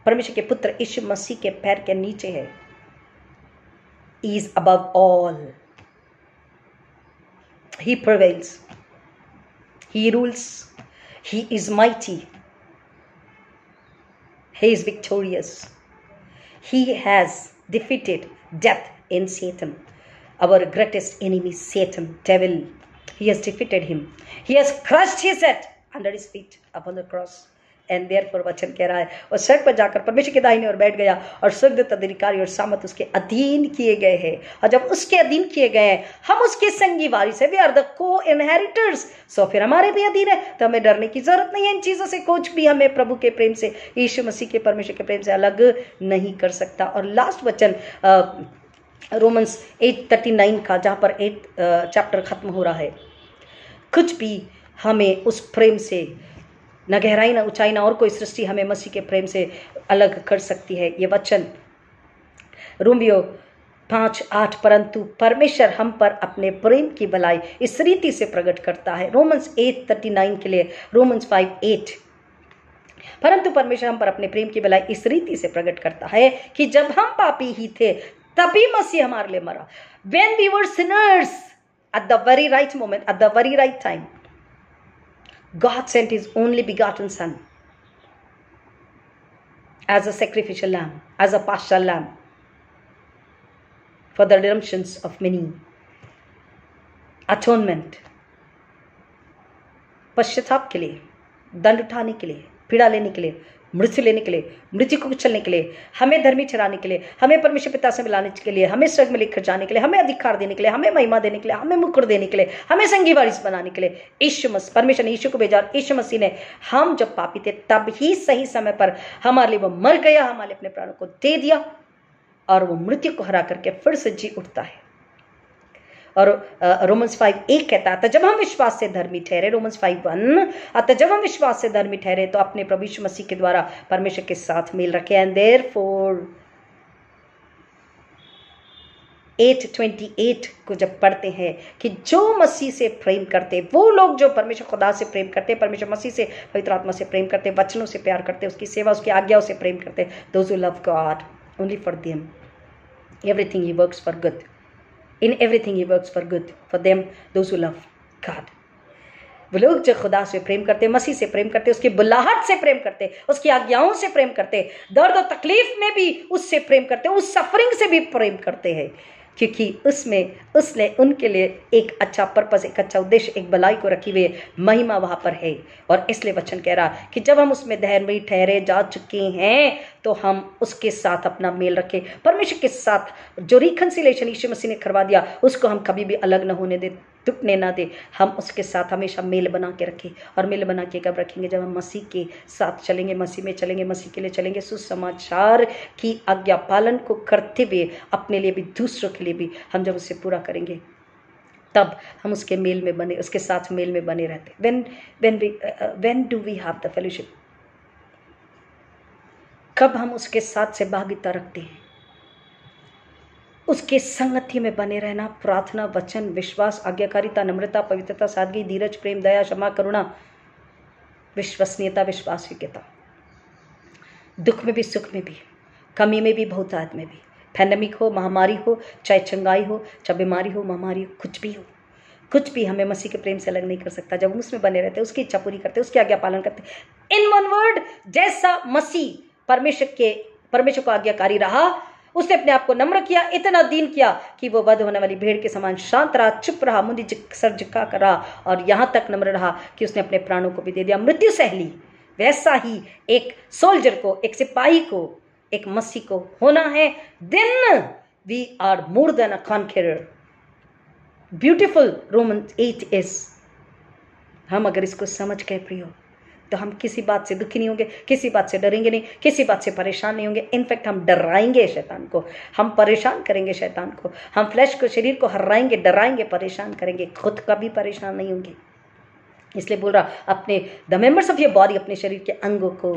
परमेश्वर के पुत्र यीशु मसीह के पैर के नीचे है। He is above all. He prevails. He rules. He is mighty. He is victorious. He has defeated death and Satan. Our greatest enemy, Satan, devil. He has defeated him. He has crushed his head under his feet upon the cross. And therefore वचन कह रहा है, और स्वर्ग पर जाकर परमेश्वर के दाहिने ओर बैठ गया और स्वर्गदूत, अधिकारी और सामर्थ उसके अधीन किए गए हैं। और जब उसके अधीन किए गए हैं, हम उसके संगी वारिस हैं। वी आर द को इनहेरिटर्स। सो फिर हमारे भी अधीन है, तो हमें डरने की जरूरत नहीं है इन चीजों से। कुछ भी हमें प्रभु के प्रेम से, यीशु मसीह के, परमेश्वर के प्रेम से अलग नहीं कर सकता। और लास्ट वचन रोमन्स 8:39 का, जहां पर 8 चैप्टर खत्म हो रहा है, कुछ भी हमें उस प्रेम से, न गहराई, न ऊंचाई, न और कोई सृष्टि हमें मसीह के प्रेम से अलग कर सकती है। ये वचन रोमियो 5:8, परंतु परमेश्वर हम पर अपने प्रेम की भलाई इस रीति से प्रकट करता है। रोमन्स 8:39 के लिए रोमन्स 5:8, परंतु परमेश्वर हम पर अपने प्रेम की भलाई इस रीति से प्रकट करता है कि जब हम पापी ही थे तभी मसीह हमारे लिए मरा। When we were sinners, at the very right moment, at the very right time, God sent his only begotten son as a sacrificial lamb, as a partial lamb, for the redemptions of many. Atonement, पश्चाताप के लिए, दंड उठाने के लिए, पीड़ा लेने के लिए, मृत्यु लेने के लिए, मृत्यु को कुचलने के लिए, हमें धर्मी ठहराने के लिए, हमें परमेश्वर पिता से मिलाने के लिए, हमें स्वर्ग में लेकर जाने के लिए, हमें अधिकार देने के लिए, हमें महिमा देने के लिए, हमें मुकुट देने के लिए, हमें संगी वारिस बनाने के लिए यीशु मसीह, परमेश्वर ने यीशु को भेजा। यीशु मसीह ने, हम जब पापी थे तब ही सही समय पर हमारे लिए वो मर गया, हमारे लिए अपने प्राणों को दे दिया और वो मृत्यु को हरा करके फिर से जी उठता है। और रोमन्स 5:1 कहता है, तो जब हम विश्वास से धर्मी ठहरे, रोमन्स 5:1, अतः जब हम विश्वास से धर्मी ठहरे तो अपने प्रभु यीशु मसीह के द्वारा परमेश्वर के साथ मेल रखे। एंड देयरफॉर 8:28 को जब पढ़ते हैं कि जो मसीह से प्रेम करते, वो लोग जो परमेश्वर खुदा से प्रेम करते, परमेश्वर मसीह से, पवित्र आत्मा से प्रेम करते, वचनों से प्यार करते, उसकी सेवा, उसकी आज्ञाओं से प्रेम करते, those who love God only for them everything he works for good. In everything he works for good for them those who love God। वो लोग जो खुदा से प्रेम करते, मसीह से प्रेम करते, उसकी बुलाहट से प्रेम करते, उसकी आज्ञाओं से प्रेम करते, दर्द और तकलीफ में भी उससे प्रेम करते, उस सफरिंग से भी प्रेम करते हैं, क्योंकि उसमें उसने उनके लिए एक अच्छा पर्पस, एक अच्छा उद्देश्य, एक भलाई को रखी हुई महिमा वहां पर है। और इसलिए वचन कह रहा कि जब हम उसमें धर्मी ठहरे जा चुके हैं तो हम उसके साथ अपना मेल रखें, परमेश्वर के साथ जो रिकंसिलेशन यीशु मसीह ने करवा दिया उसको हम कभी भी अलग न होने दे, टूटने ना दे, हम उसके साथ हमेशा मेल बना के रखें। और मेल बना के कब रखेंगे? जब हम मसीह के साथ चलेंगे, मसीह में चलेंगे, मसीह के लिए चलेंगे, सुसमाचार की आज्ञा पालन को करते हुए अपने लिए भी दूसरों के लिए भी हम जब उसे पूरा करेंगे तब हम उसके मेल में बने, उसके साथ मेल में बने रहते। when do we have the fellowship? कब हम उसके साथ से भागीदारिता रखते हैं? उसके संगति में बने रहना, प्रार्थना, वचन, विश्वास, आज्ञाकारिता, नम्रता, पवित्रता, सादगी, धीरज, प्रेम, दया, क्षमा, करुणा, विश्वसनीयता, विश्वासयोग्यता, दुख में भी, सुख में भी, कमी में भी, बहुतायत में भी, पैंडेमिक हो, महामारी हो, चाहे चंगाई हो, चाहे बीमारी हो, महामारी हो, कुछ भी हो, कुछ भी हमें मसीह के प्रेम से अलग नहीं कर सकता जब हम उसमें बने रहते, उसकी इच्छा पूरी करते, उसकी आज्ञा पालन करते। इन वन वर्ड, जैसा मसीह परमेश्वर को आज्ञाकारी रहा, उसने अपने आप को नम्र किया, इतना दीन किया कि वो वध होने वाली भेड़ के समान शांत रहा, चुप रहा, मुंडी सर झुका कर रहा और यहां तक नम्र रहा कि उसने अपने प्राणों को भी दे दिया, मृत्यु सह ली। वैसा ही एक सोल्जर को, एक सिपाही को, एक मसीह को होना है। Then we are more than a conqueror. Beautiful Romans 8 is, हम अगर इसको समझ गए प्रियो तो हम किसी बात से दुखी नहीं होंगे, किसी बात से डरेंगे नहीं, किसी बात से परेशान नहीं होंगे। इनफैक्ट हम डराएंगे शैतान को, हम परेशान करेंगे शैतान को, हम फ्लैश को, शरीर को हराएंगे, डराएंगे, परेशान करेंगे, खुद कभी परेशान नहीं होंगे। इसलिए बोल रहा, अपने the members of your body, अपने शरीर के अंगों को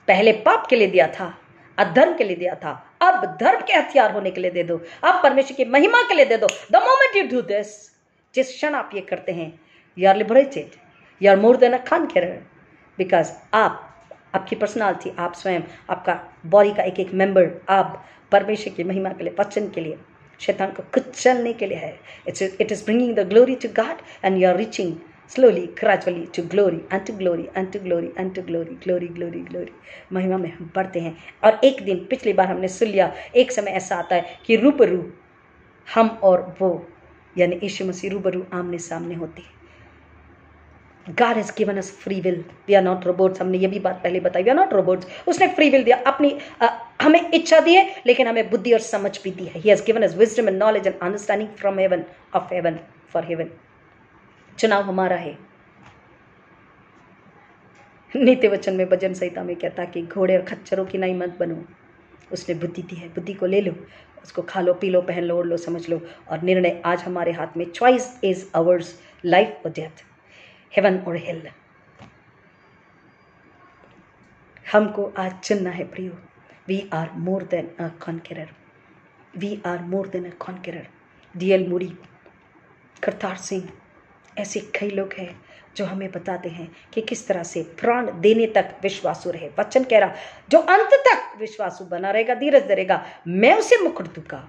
पहले पाप के लिए दिया था, अधर्म के लिए दिया था, अब धर्म के हथियार होने के लिए दे दो, अब परमेश्वर की महिमा के लिए दे दो। The moment you do this, जिस क्षण आप ये करते हैं, you are liberated, you are more than a conqueror, because आपकी पर्सनालिटी, आप स्वयं, आपका बॉडी का एक एक मेंबर, आप परमेश्वर की महिमा के लिए, वचन के लिए, शैतान को कुचलने के लिए है। It is bringing the glory to God and you are reaching slowly, gradually to glory and to glory and to glory and to glory, glory, glory, glory। महिमा में हम बढ़ते हैं। और एक दिन, पिछली बार हमने सुन लिया, एक समय ऐसा आता है कि रूबरू हम और वो, यानी यीशु मसीह रूबरू आमने सामने होते हैं। God has given us free will, we are not robots। हमने ये भी बात पहले बताई, we are not robots। उसने फ्री विल दिया, अपनी हमें इच्छा दी है, लेकिन हमें बुद्धि और समझ भी दी है। He has given us wisdom and knowledge and understanding from heaven, of heaven, for heaven। चुनाव हमारा है। नीति वचन में, भजन संहिता में कहता कि घोड़े और खच्चरों की नाई मत बनो। उसने बुद्धि दी है, बुद्धि को ले लो, उसको खा लो, पी लो, पहन लो, ओढ़ लो, समझ लो। और निर्णय आज हमारे हाथ में। चॉइस इज आवर्स, लाइफ और डेथ, हेवन और हेल। हमको आज चुनना है प्रियो। We are more than a conqueror, we are more than a conqueror. D.L. Moody, Kartar Singh, ऐसे कई लोग हैं जो हमें बताते हैं कि किस तरह से प्राण देने तक विश्वासु रहे। वचन कह रहा, जो अंत तक विश्वासु बना रहेगा, धीरज धरेगा, मैं उसे मुकुट दूंगा,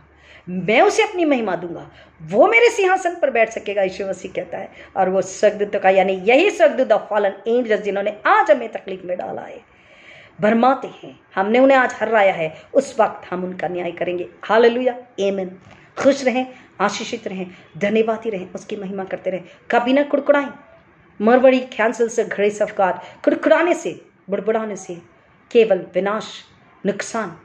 मैं उसे अपनी महिमा दूंगा, वो मेरे सिंहासन पर बैठ सकेगा, यीशु मसीह कहता है। और वो स्वर्गदूतों का, यानी यही स्वर्गदूत द फॉलन एंजल्स जिन्होंने आज हमें तकलीफ में डाला है, भरमाते हैं, हमने उन्हें आज हराया है, उस वक्त हम उनका न्याय करेंगे। हालेलुया, आमीन। खुश रहें, आशीषित रहें, धन्यवादी रहें, उसकी महिमा करते रहें, कभी ना कुड़कुड़ाएं। मरवरी cancels the grace of God. कुड़कुड़ाने से बुड़बुड़ाने से केवल विनाश, नुकसान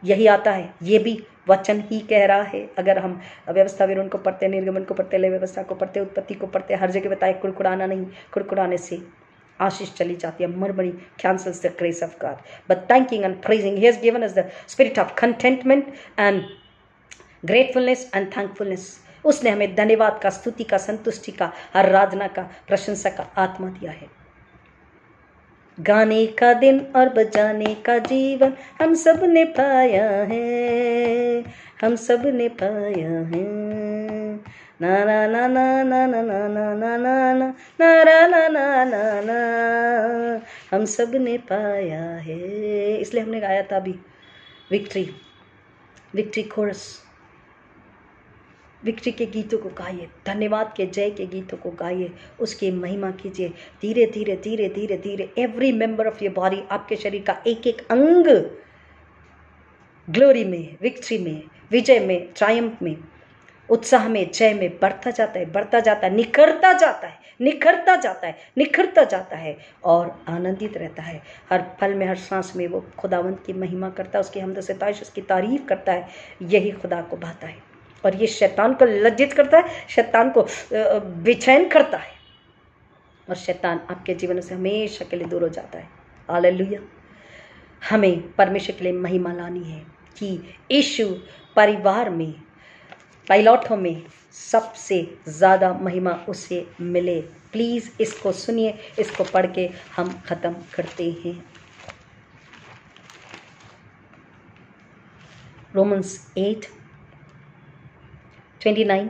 यही आता है। ये भी वचन ही कह रहा है। अगर हम व्यवस्था विवरण को पढ़ते, निर्गमन को पढ़ते, लय व्यवस्था को पढ़ते, उत्पत्ति को पढ़ते, हर जगह बताए कुड़कुड़ाना नहीं, कुड़कुड़ाने से आशीष चली जाती है। मरमरी cancels the grace of God. But thanking and praising, He has given us the spirit of contentment and gratefulness and thankfulness. उसने हमें धन्यवाद का, स्तुति का, संतुष्टि का, आराधना का, प्रशंसा का आत्मा दिया है। गाने का दिन और बजाने का जीवन हम सब ने पाया है, हम सब ने पाया है। ना ना ना ना ना ना ना ना ना ना ना ना ना ना ना ना, हम सब ने पाया है। इसलिए हमने गाया था अभी विक्ट्री कोरस। विक्ट्री के गीतों को गाइए, धन्यवाद के, जय के गीतों को गाइए, उसकी महिमा कीजिए। धीरे धीरे धीरे धीरे धीरे every member of your body, आपके शरीर का एक एक अंग ग्लोरी में, विक्ट्री में, विजय में, ट्रायम्फ में, उत्साह में, जय में बढ़ता जाता है, बढ़ता जाता है, निखरता जाता है, निखरता जाता है, निखरता जाता है और आनंदित रहता है। हर पल में, हर सांस में वो खुदावंत की महिमा करता है, उसकी हमद सिताइश, उसकी तारीफ करता है। यही खुदा को भाता है और ये शैतान को लज्जित करता है, शैतान को बेचैन करता है और शैतान आपके जीवन से हमेशा के लिए दूर हो जाता है। हालेलुया। हमें परमेश्वर के लिए महिमा लानी है कि यीशु परिवार में, पायलटों में सबसे ज़्यादा महिमा उसे मिले। प्लीज़ इसको सुनिए, इसको पढ़ के हम ख़त्म करते हैं। रोमन्स 8:29,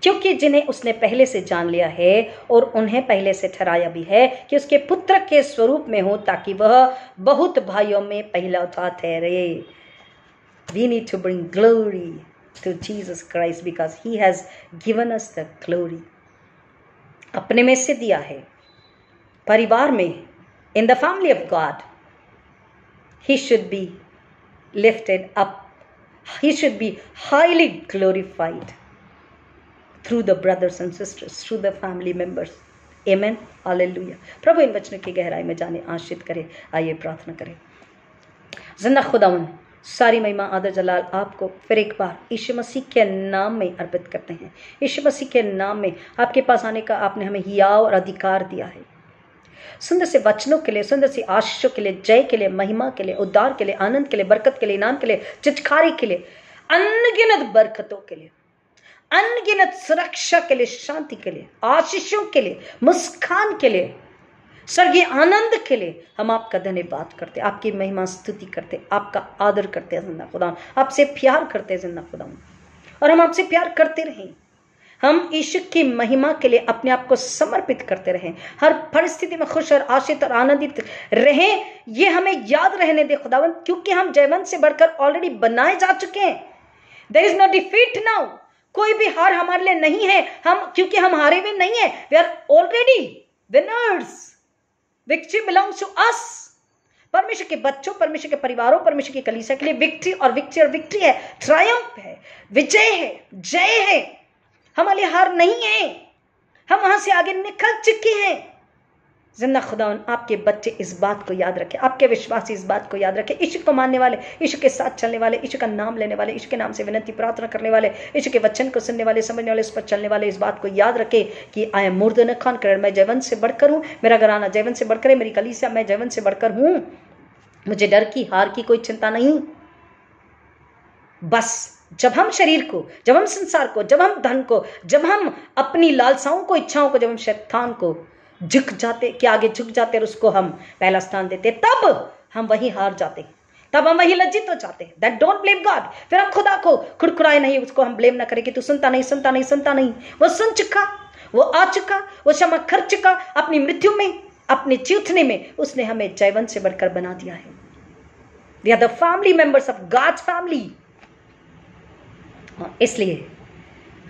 क्योंकि जिन्हें उसने पहले से जान लिया है और उन्हें पहले से ठहराया भी है कि उसके पुत्र के स्वरूप में हो, ताकि वह बहुत भाइयों में पहलौठा ठहरे। We need to bring glory to Jesus Christ because He has given us the glory. अपने में से दिया है परिवार में, in the family of God, He should be lifted up. He should be highly glorified through the brothers and sisters, through the family members. Amen. Hallelujah. प्रभु इन वचनों की गहराई में जाने आशीष करे। आइए प्रार्थना करें। जिंदा खुदावन, सारी महिमा, आदर, जलाल आपको फिर एक बार यीशु मसीह के नाम में अर्पित करते हैं। यीशु मसीह के नाम में आपके पास आने का आपने हमें हियाव और अधिकार दिया है। सुंदर से वचनों के लिए, सुंदर सी आशीषों के लिए, जय के लिए, महिमा के लिए, उद्धार के लिए, आनंद के लिए, बरकत के लिए, इनाम के लिए, चिचकारी के लिए, अनगिनत बरकतों के लिए, अनगिनत सुरक्षा के लिए, शांति के लिए, आशीषों के लिए, मुस्कान के लिए, स्वर्गीय आनंद के लिए हम आपका धन्यवाद करते, आपकी महिमा स्तुति करते, आपका आदर करते हैं जिंदा खुदा, आपसे प्यार करते हैं जिंदा खुदा, और हम आपसे प्यार करते रहें। हम यीशु की महिमा के लिए अपने आप को समर्पित करते रहें, हर परिस्थिति में खुश और आशीष और आनंदित रहें। ये हमें याद रहने दे खुदावंत, क्योंकि हम जयवंत से बढ़कर ऑलरेडी बनाए जा चुके हैं। There is no defeat now, कोई भी हार हमारे लिए नहीं है। हम, क्योंकि हम हारे हुए नहीं है, we are already winners. Victory belongs to us. परमेश्वर के बच्चों, परमेश्वर के परिवारों, परमेश्वर की कलीसिया के लिए विक्ट्री और विक्ट्री और विक्ट्री है, ट्रायम्फ है, विजय है, जय है। हमारे लिए हार नहीं है, हम वहां से आगे निकल चुके हैं। जिंदा खुदावन, आपके बच्चे इस बात को याद रखें, आपके विश्वासी इस बात को याद रखें। यीशु को मानने वाले, यीशु के साथ चलने वाले, यीशु का नाम लेने वाले, यीशु के नाम से विनती प्रार्थना करने वाले, यीशु के वचन को सुनने वाले, समझने वाले, इस पर चलने वाले इस बात को याद रखें कि आई am more than a conqueror. मैं जयवंत से बढ़कर हूँ, मेरा घराना जयवंत से बढ़कर है, मेरी कलीसिया मैं जयवंत से बढ़कर हूँ। मुझे डर की, हार की कोई चिंता नहीं। बस जब हम शरीर को, जब हम संसार को, जब हम धन को, जब हम अपनी लालसाओं को, इच्छाओं को, जब हम शैतान को झुक जाते, के आगे झुक जाते और उसको हम पहला स्थान देते, तब हम वही हार जाते, तब हम वही लज्जित हो जाते। That don't blame God. फिर हम खुदा को खुड़खुड़ाए नहीं, उसको हम ब्लेम ना करें कि तू सुनता नहीं, सुनता नहीं, सुनता नहीं। वो सुन चुका, वो आ चुका, वो क्षमा कर चुका। अपनी मृत्यु में, अपने चीथने में उसने हमें जयवंत से बढ़कर बना दिया है। We are the family members of God's family. इसलिए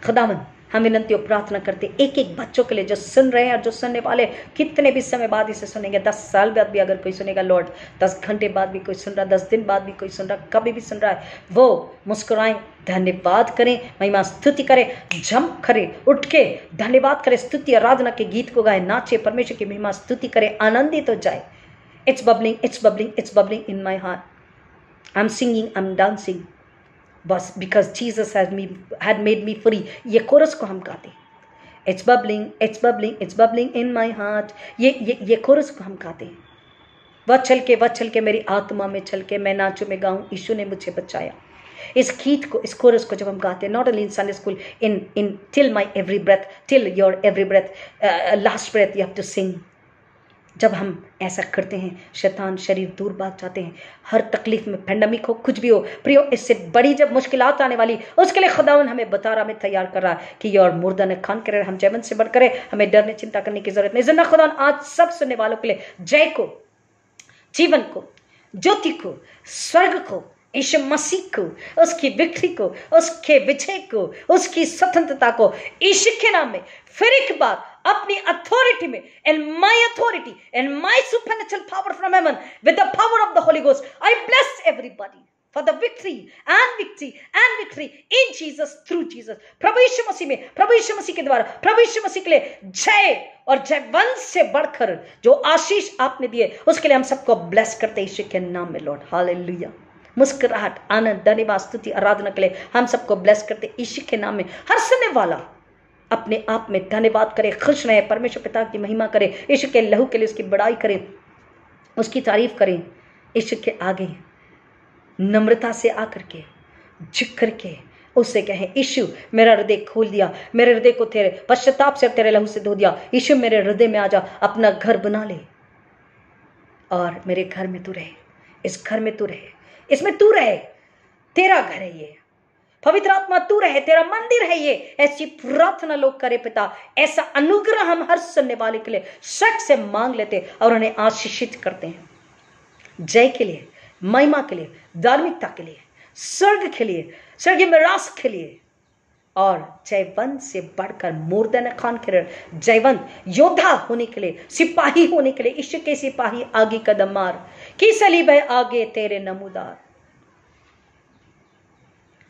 खुदावन, हम विनती और प्रार्थना करते एक एक बच्चों के लिए जो सुन रहे हैं और जो सुनने वाले, कितने भी समय बाद इसे सुनेंगे, 10 साल बाद भी अगर कोई सुनेगा लॉर्ड, 10 घंटे बाद भी कोई सुन रहा, 10 दिन बाद भी कोई सुन रहा, कभी भी सुन रहा है, वो मुस्कुराएं, धन्यवाद करें, महिमा स्तुति करें, जंप करें, उठ के धन्यवाद करें, स्तुति आराधना के गीत को गाए, नाचे, परमेश्वर की महिमा स्तुति करें, आनंदित हो जाए। It's bubbling, it's bubbling, it's bubbling in my heart. I'm singing, I'm dancing. बस because Jesus had made me free. ये कोरस को हम गाते. It's bubbling, it's bubbling, it's bubbling in my heart. ये कोरस को हम गाते. वह चल के मेरी आत्मा में चल के मैं नाचूं मैं गाऊं, यीशु ने मुझे बचाया. इस गीत को, इस कोरस को जब हम गाते हैं, not only in Sunday school, in till my every breath, till your every breath, last breath you have to sing. जब हम ऐसा करते हैं, शैतान शरीर दूर भाग जाते हैं. हर तकलीफ में, पैंडमिक हो, कुछ भी हो प्रियो, इससे बड़ी जब मुश्किलात आने वाली, उसके लिए खुदावन हमें बता रहा, हमें तैयार कर रहा कि योर मुर्दा ने खान करे, हम जयवंत से बढ़ करे, हमें डरने चिंता करने की जरूरत नहीं. जिंदा खुदावन आज सब सुनने वालों के लिए जय को, जीवन को, ज्योति को, स्वर्ग को, यीशु मसीह को, उसकी विक्ट्री को, उसके विजय को, उसकी स्वतंत्रता को यीशु के नाम में फिर एक बार अपनी अथॉरिटी में, in my authority, in my supernatural power from heaven, with the power of the Holy Ghost, I bless everybody for the victory and victory in Jesus, through Jesus. प्रभु यीशु मसीह में, प्रभु यीशु मसीह के द्वारा, प्रभु यीशु मसीह के लिए जय और जयवंत से बढ़कर जो आशीष आपने दिए, उसके लिए हम सबको ब्लेस करते यीशु के नाम में. Lord hallelujah. मुस्कुराहट, आनंद, धन्यवाद, स्तुति, आराधना के लिए हम सबको ब्लेस करते यीशु के नाम में. हर सुनने वाला अपने आप में धन्यवाद करे, खुश रहे, परमेश्वर पिता की महिमा करे, यीशु के लहू के लिए उसकी बड़ाई करें, उसकी तारीफ करें. यीशु के आगे नम्रता से आकर के, झुक करके उससे कहें, यीशु मेरा हृदय खोल दिया, मेरे हृदय को तेरे पश्चाताप से तेरे लहू से धो दिया. यीशु मेरे हृदय में आ जा, अपना घर बना ले और मेरे घर में तू रहे, इस घर में तू रहे, इसमें तू रहे. तेरा घर है ये, पवित्र आत्मा तू रहे, तेरा मंदिर है ये. ऐसी प्रार्थना लोग करे पिता. ऐसा अनुग्रह हम हर सुनने वाले के लिए सच से मांग लेते और उन्हें आशीषित करते हैं. जय के लिए, महिमा के लिए, धार्मिकता के लिए, स्वर्ग के लिए, स्वर्गीय मिरास के लिए, और जयवंत से बढ़कर मोर देन अ कॉन्करर, जयवंत योद्धा होने के लिए, सिपाही होने के लिए. यीशु के सिपाही आगे कदम मार, की सलीब है आगे तेरे नमूदार.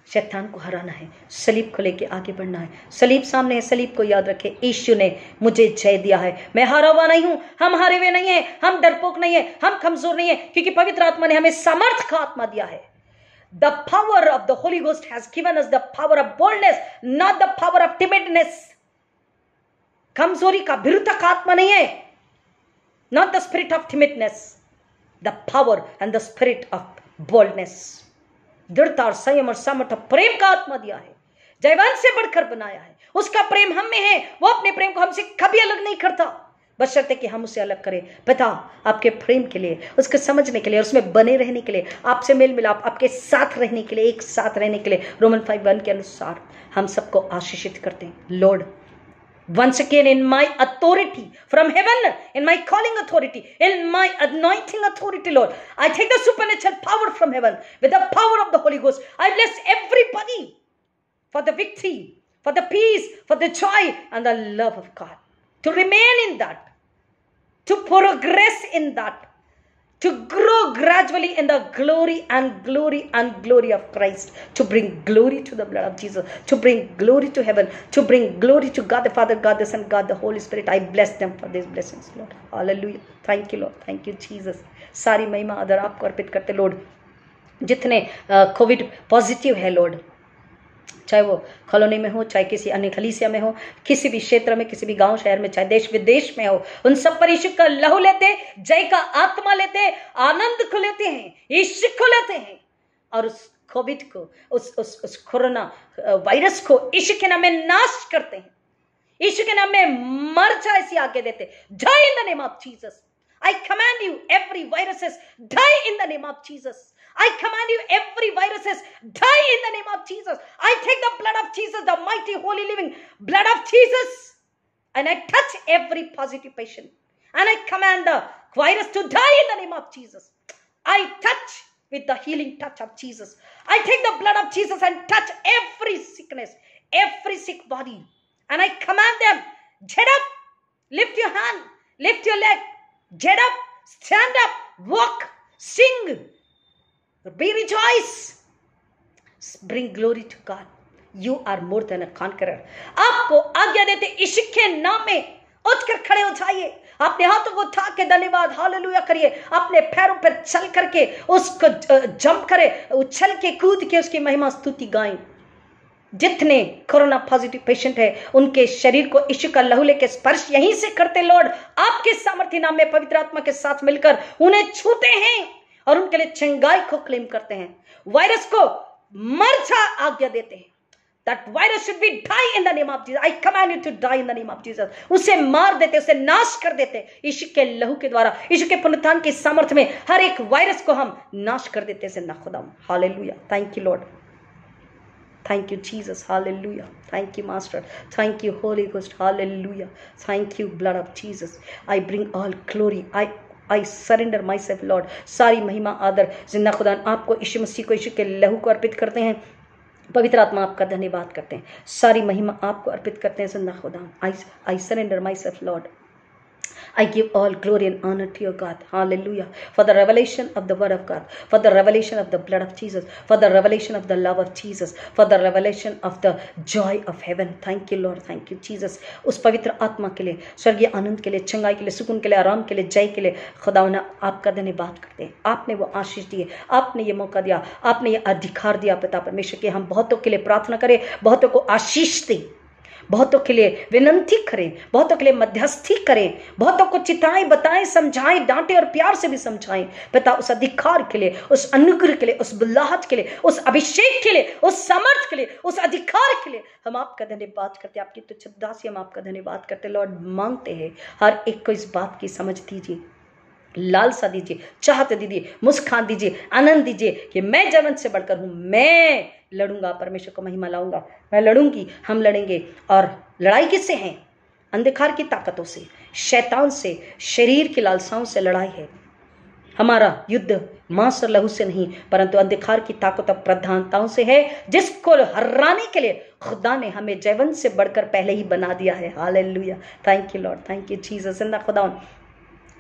शैतान को हराना है, सलीब को लेके आगे बढ़ना है. सलीब सामने है, सलीब को याद रखे. यीशु ने मुझे जय दिया है, मैं हारा हुआ नहीं हूं. हम हारे हुए नहीं है, हम डरपोक नहीं है, हम कमजोर नहीं है, क्योंकि पवित्र आत्मा ने हमें सामर्थ का आत्मा दिया है. The power of the Holy Ghost has given us the power of boldness, not the power of timidness. कमजोरी का, भीरुता का आत्मा नहीं है, not the spirit of timidness, the power and the spirit of boldness. दृढ़ता और संयम और सामर्थ्य, प्रेम का आत्मा दिया है, जयवंत से बढ़कर बनाया है. उसका प्रेम हम में है, वो अपने प्रेम को हमसे कभी अलग नहीं करता, बशर्ते कि हम उसे अलग करें. पिता आपके प्रेम के लिए, उसको समझने के लिए, उसमें बने रहने के लिए, आपसे मेल मिलाप, आपके साथ रहने के लिए, एक साथ रहने के लिए, रोमन 5:1 के अनुसार हम सबको आशीषित करते हैं. Lord, once again in my authority from heaven, in my calling authority, in my anointing authority, Lord, I take the supernatural power from heaven with the power of the Holy Ghost. I bless everybody for the victory, for the peace, for the joy and the love of God, to remain in that, to progress in that, to grow gradually in the glory of Christ, to bring glory to the blood of Jesus, to bring glory to heaven, to bring glory to God the Father, God the Son, God the Holy Spirit. I bless them for these blessings, Lord. Hallelujah. Thank you, Lord. Thank you, Jesus. सारी महिमा आदर आपको अर्पित करते Lord. जितने Covid positive है Lord, चाहे वो colony में हो, चाहे किसी अन्य कलीसिया में हो, किसी भी क्षेत्र में, किसी भी गांव शहर में, चाहे देश विदेश में हो, उन सब पर यीशु का लहू लेते, जय का आत्मा लेते, आनंद को लेते हैं, यीशु को लेते हैं, और उस कोविड को, उस कोरोना वायरस को यीशु के नाम में नाश करते हैं. यीशु के नाम में मर जाए ऐसी आज्ञा देते. Die in the name of Jesus. I command you, every viruses, die in the name of Jesus. I command you, every viruses, die in the name of Jesus. I take the blood of Jesus, the mighty, holy, living blood of Jesus, and I touch every positive patient. And I command the virus to die in the name of Jesus. I touch with the healing touch of Jesus. I take the blood of Jesus and touch every sickness, every sick body. And I command them, get up, lift your hand, lift your leg, get up, stand up, walk, sing, be rejoice, bring glory to God. You are more than a conqueror. आपको आज्ञा देते यीशु के नाम में उठकर खड़े हो जाइए, अपने हाथों को उठा के धन्यवाद हालेलुया करिए, अपने पैरों पर चल करके उसको जंप करे, उछल के कूद के उसकी महिमा स्तुति गाएं। जितने कोरोना पॉजिटिव पेशेंट है उनके शरीर को यीशु का लहू लेके स्पर्श यहीं से करते लॉर्ड, आपके सामर्थ्य नाम में पवित्र आत्मा के साथ मिलकर उन्हें छूते हैं और उनके लिए चंगाई को क्लेम करते हैं। वायरस को मर जा आज्ञा देते हैं। That virus should be die in the name of Jesus. I command you to die in the name of Jesus. उसे मार देते, उसे नाश कर देते यीशु के लहू के द्वारा, यीशु के पुनरुत्थान की सामर्थ्य में हर एक वायरस को हम नाश कर देते से ना खुदा। Hallelujah, thank you Lord, thank you Jesus, hallelujah, thank you master, thank you Holi ghost, hallelujah, thank you blood of Jesus. I bring all glory, I surrender my self Lord. सारी महिमा आदर जिंदा खुदा आपको, यीशु मसीह को, यीशु के लहू को अर्पित करते हैं। पवित्र आत्मा आपका धन्यवाद करते हैं, सारी महिमा आपको अर्पित करते हैं जिंदा खुदा। I surrender my self Lord, I give all glory and honor to your God. Hallelujah. For the revelation of the word of God, for the revelation of the blood of Jesus, for the revelation of the love of Jesus, for the revelation of the joy of heaven. Thank you Lord, thank you Jesus. उस पवित्र आत्मा के लिए, स्वर्गीय आनंद के लिए, चंगाई के लिए, सुकून के लिए, आराम के लिए, जय के लिए खुदावंद आपका धन्यवाद करते हैं। आपने वो आशीष दी है, आपने ये मौका दिया, आपने ये अधिकार दिया पिता परमेश्वर के हम बहुतों के लिए प्रार्थना करें, बहुतों को आशीष दें, बहुतों के लिए विनंती करें, बहुतों के लिए मध्यस्थी करें, बहुतों को चिताएं, बताएं, समझाएं, डांटें और प्यार से भी समझाएं पिता। उस अधिकार के लिए, उस अनुग्रह के लिए, उस बुलाहट के लिए, उस अभिषेक के लिए, उस सामर्थ के लिए, उस अधिकार के लिए हम आपका धन्यवाद करते हैं। आपकी तुच्छ दासी हम आपका धन्यवाद करते लॉर्ड। मांगते हैं हर एक को इस बात की समझ दीजिए, लालसा दीजिए, चाहत दीजिए, मुस्कान दीजिए, आनंद दीजिए कि मैं जवन से बढ़कर हूं, मैं लड़ूंगा, परमेश्वर को महिमा लाऊंगा, मैं लड़ूंगी, हम लड़ेंगे। और लड़ाई किससे है? अंधकार की ताकतों से, शैतान से, शरीर की लालसाओं से लड़ाई है। हमारा युद्ध मांस और लहू से नहीं परंतु अंधकार की ताकत और प्रधानताओं से है, जिसको हराने के लिए खुदा ने हमें जयवंत से बढ़कर पहले ही बना दिया है। Hallelujah, thank you Lord, thank you Jesus. जिंदा खुदा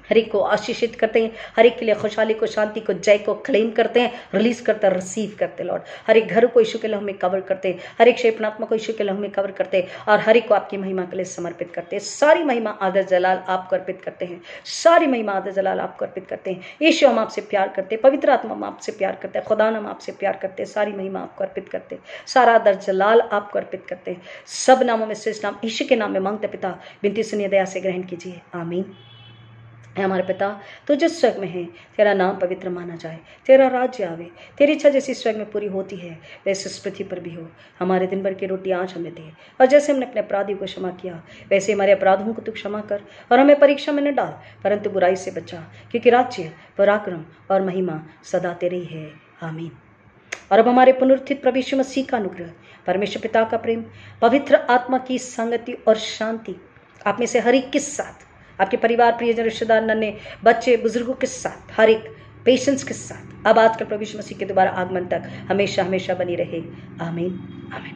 हर एक को आशीषित करते हैं, हर एक के लिए खुशहाली को, शांति को, जय को क्लेम करते हैं, रिलीज करते हैं, रिसीव करते हैं लॉर्ड। हर एक घर को यीशु के लहू में कवर करते हैं, हर एक क्षेपणात्मा को यीशु के लहू में कवर करते हैं और हर एक को आपकी महिमा के लिए समर्पित करते हैं। सारी महिमा आदर जलाल आपको अर्पित करते हैं, सारी महिमा आदर जलाल आपको अर्पित करते हैं। यीशु हम आपसे प्यार करते हैं, पवित्र आत्मा हम आपसे प्यार करते हैं, खुदा हम आपसे प्यार करते हैं। सारी महिमा आपको अर्पित करते हैं, सारा आदर जलाल आपको अर्पित करते हैं। सब नामों में श्रेष्ठ नाम यीशु के नाम में मांगते पिता, विनती सुनिए, दया से ग्रहण कीजिए, आमीन। हमारे पिता तो जो स्वर्ग में है, तेरा नाम पवित्र माना जाए, तेरा राज्य आवे, तेरी इच्छा जैसी स्वर्ग में पूरी होती है वैसे इस पृथ्वी पर भी हो। हमारे दिन भर की रोटी आज हमें दे, और जैसे हमने अपने अपराधियों को क्षमा किया वैसे हमारे अपराधों को तू क्षमा कर, और हमें परीक्षा में न डाल परंतु बुराई से बचा, क्योंकि राज्य, पराक्रम और महिमा सदा तेरी है, आमीन। और अब हमारे पुनरुत्थित प्रभु यीशु मसीह का अनुग्रह, परमेश्वर पिता का प्रेम, पवित्र आत्मा की संगति और शांति आप में से हर एक के साथ, आपके परिवार, प्रियजन, रिश्तेदार, नन्हे बच्चे, बुजुर्गों के साथ, हर एक पेशेंस के साथ अब आजकल प्रभु यीशु मसीह के दोबारा आगमन तक हमेशा हमेशा बनी रहे, आमीन, आमीन।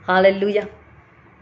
Hallelujah,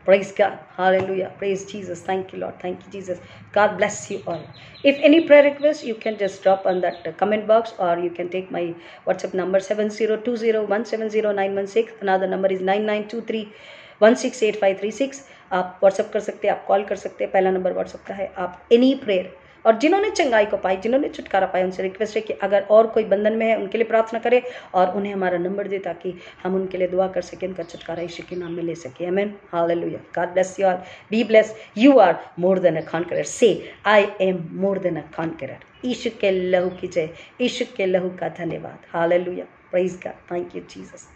praise God, hallelujah, praise Jesus, thank you Lord, thank you Jesus, God bless you all. If any prayer request you can just drop on that comment box, or you can take my WhatsApp number 7020170916, another number is 9923168536। आप WhatsApp कर सकते हैं, आप call कर सकते हैं, पहला number WhatsApp का है। आप एनी प्रेयर, और जिन्होंने चंगाई को पाई, जिन्होंने छुटकारा पाया, उनसे रिक्वेस्ट है कि अगर और कोई बंधन में है उनके लिए प्रार्थना करें और उन्हें हमारा नंबर दे ताकि हम उनके लिए दुआ कर सकें, उनका छुटकारा यीशु के नाम में ले सकें, आमीन, hallelujah. God bless you all, be bless, you are more than a conqueror, so I am more than a conqueror. यीशु के लहू की जय, यीशु के लहू का धन्यवाद, hallelujah, praise God, thank you Jesus.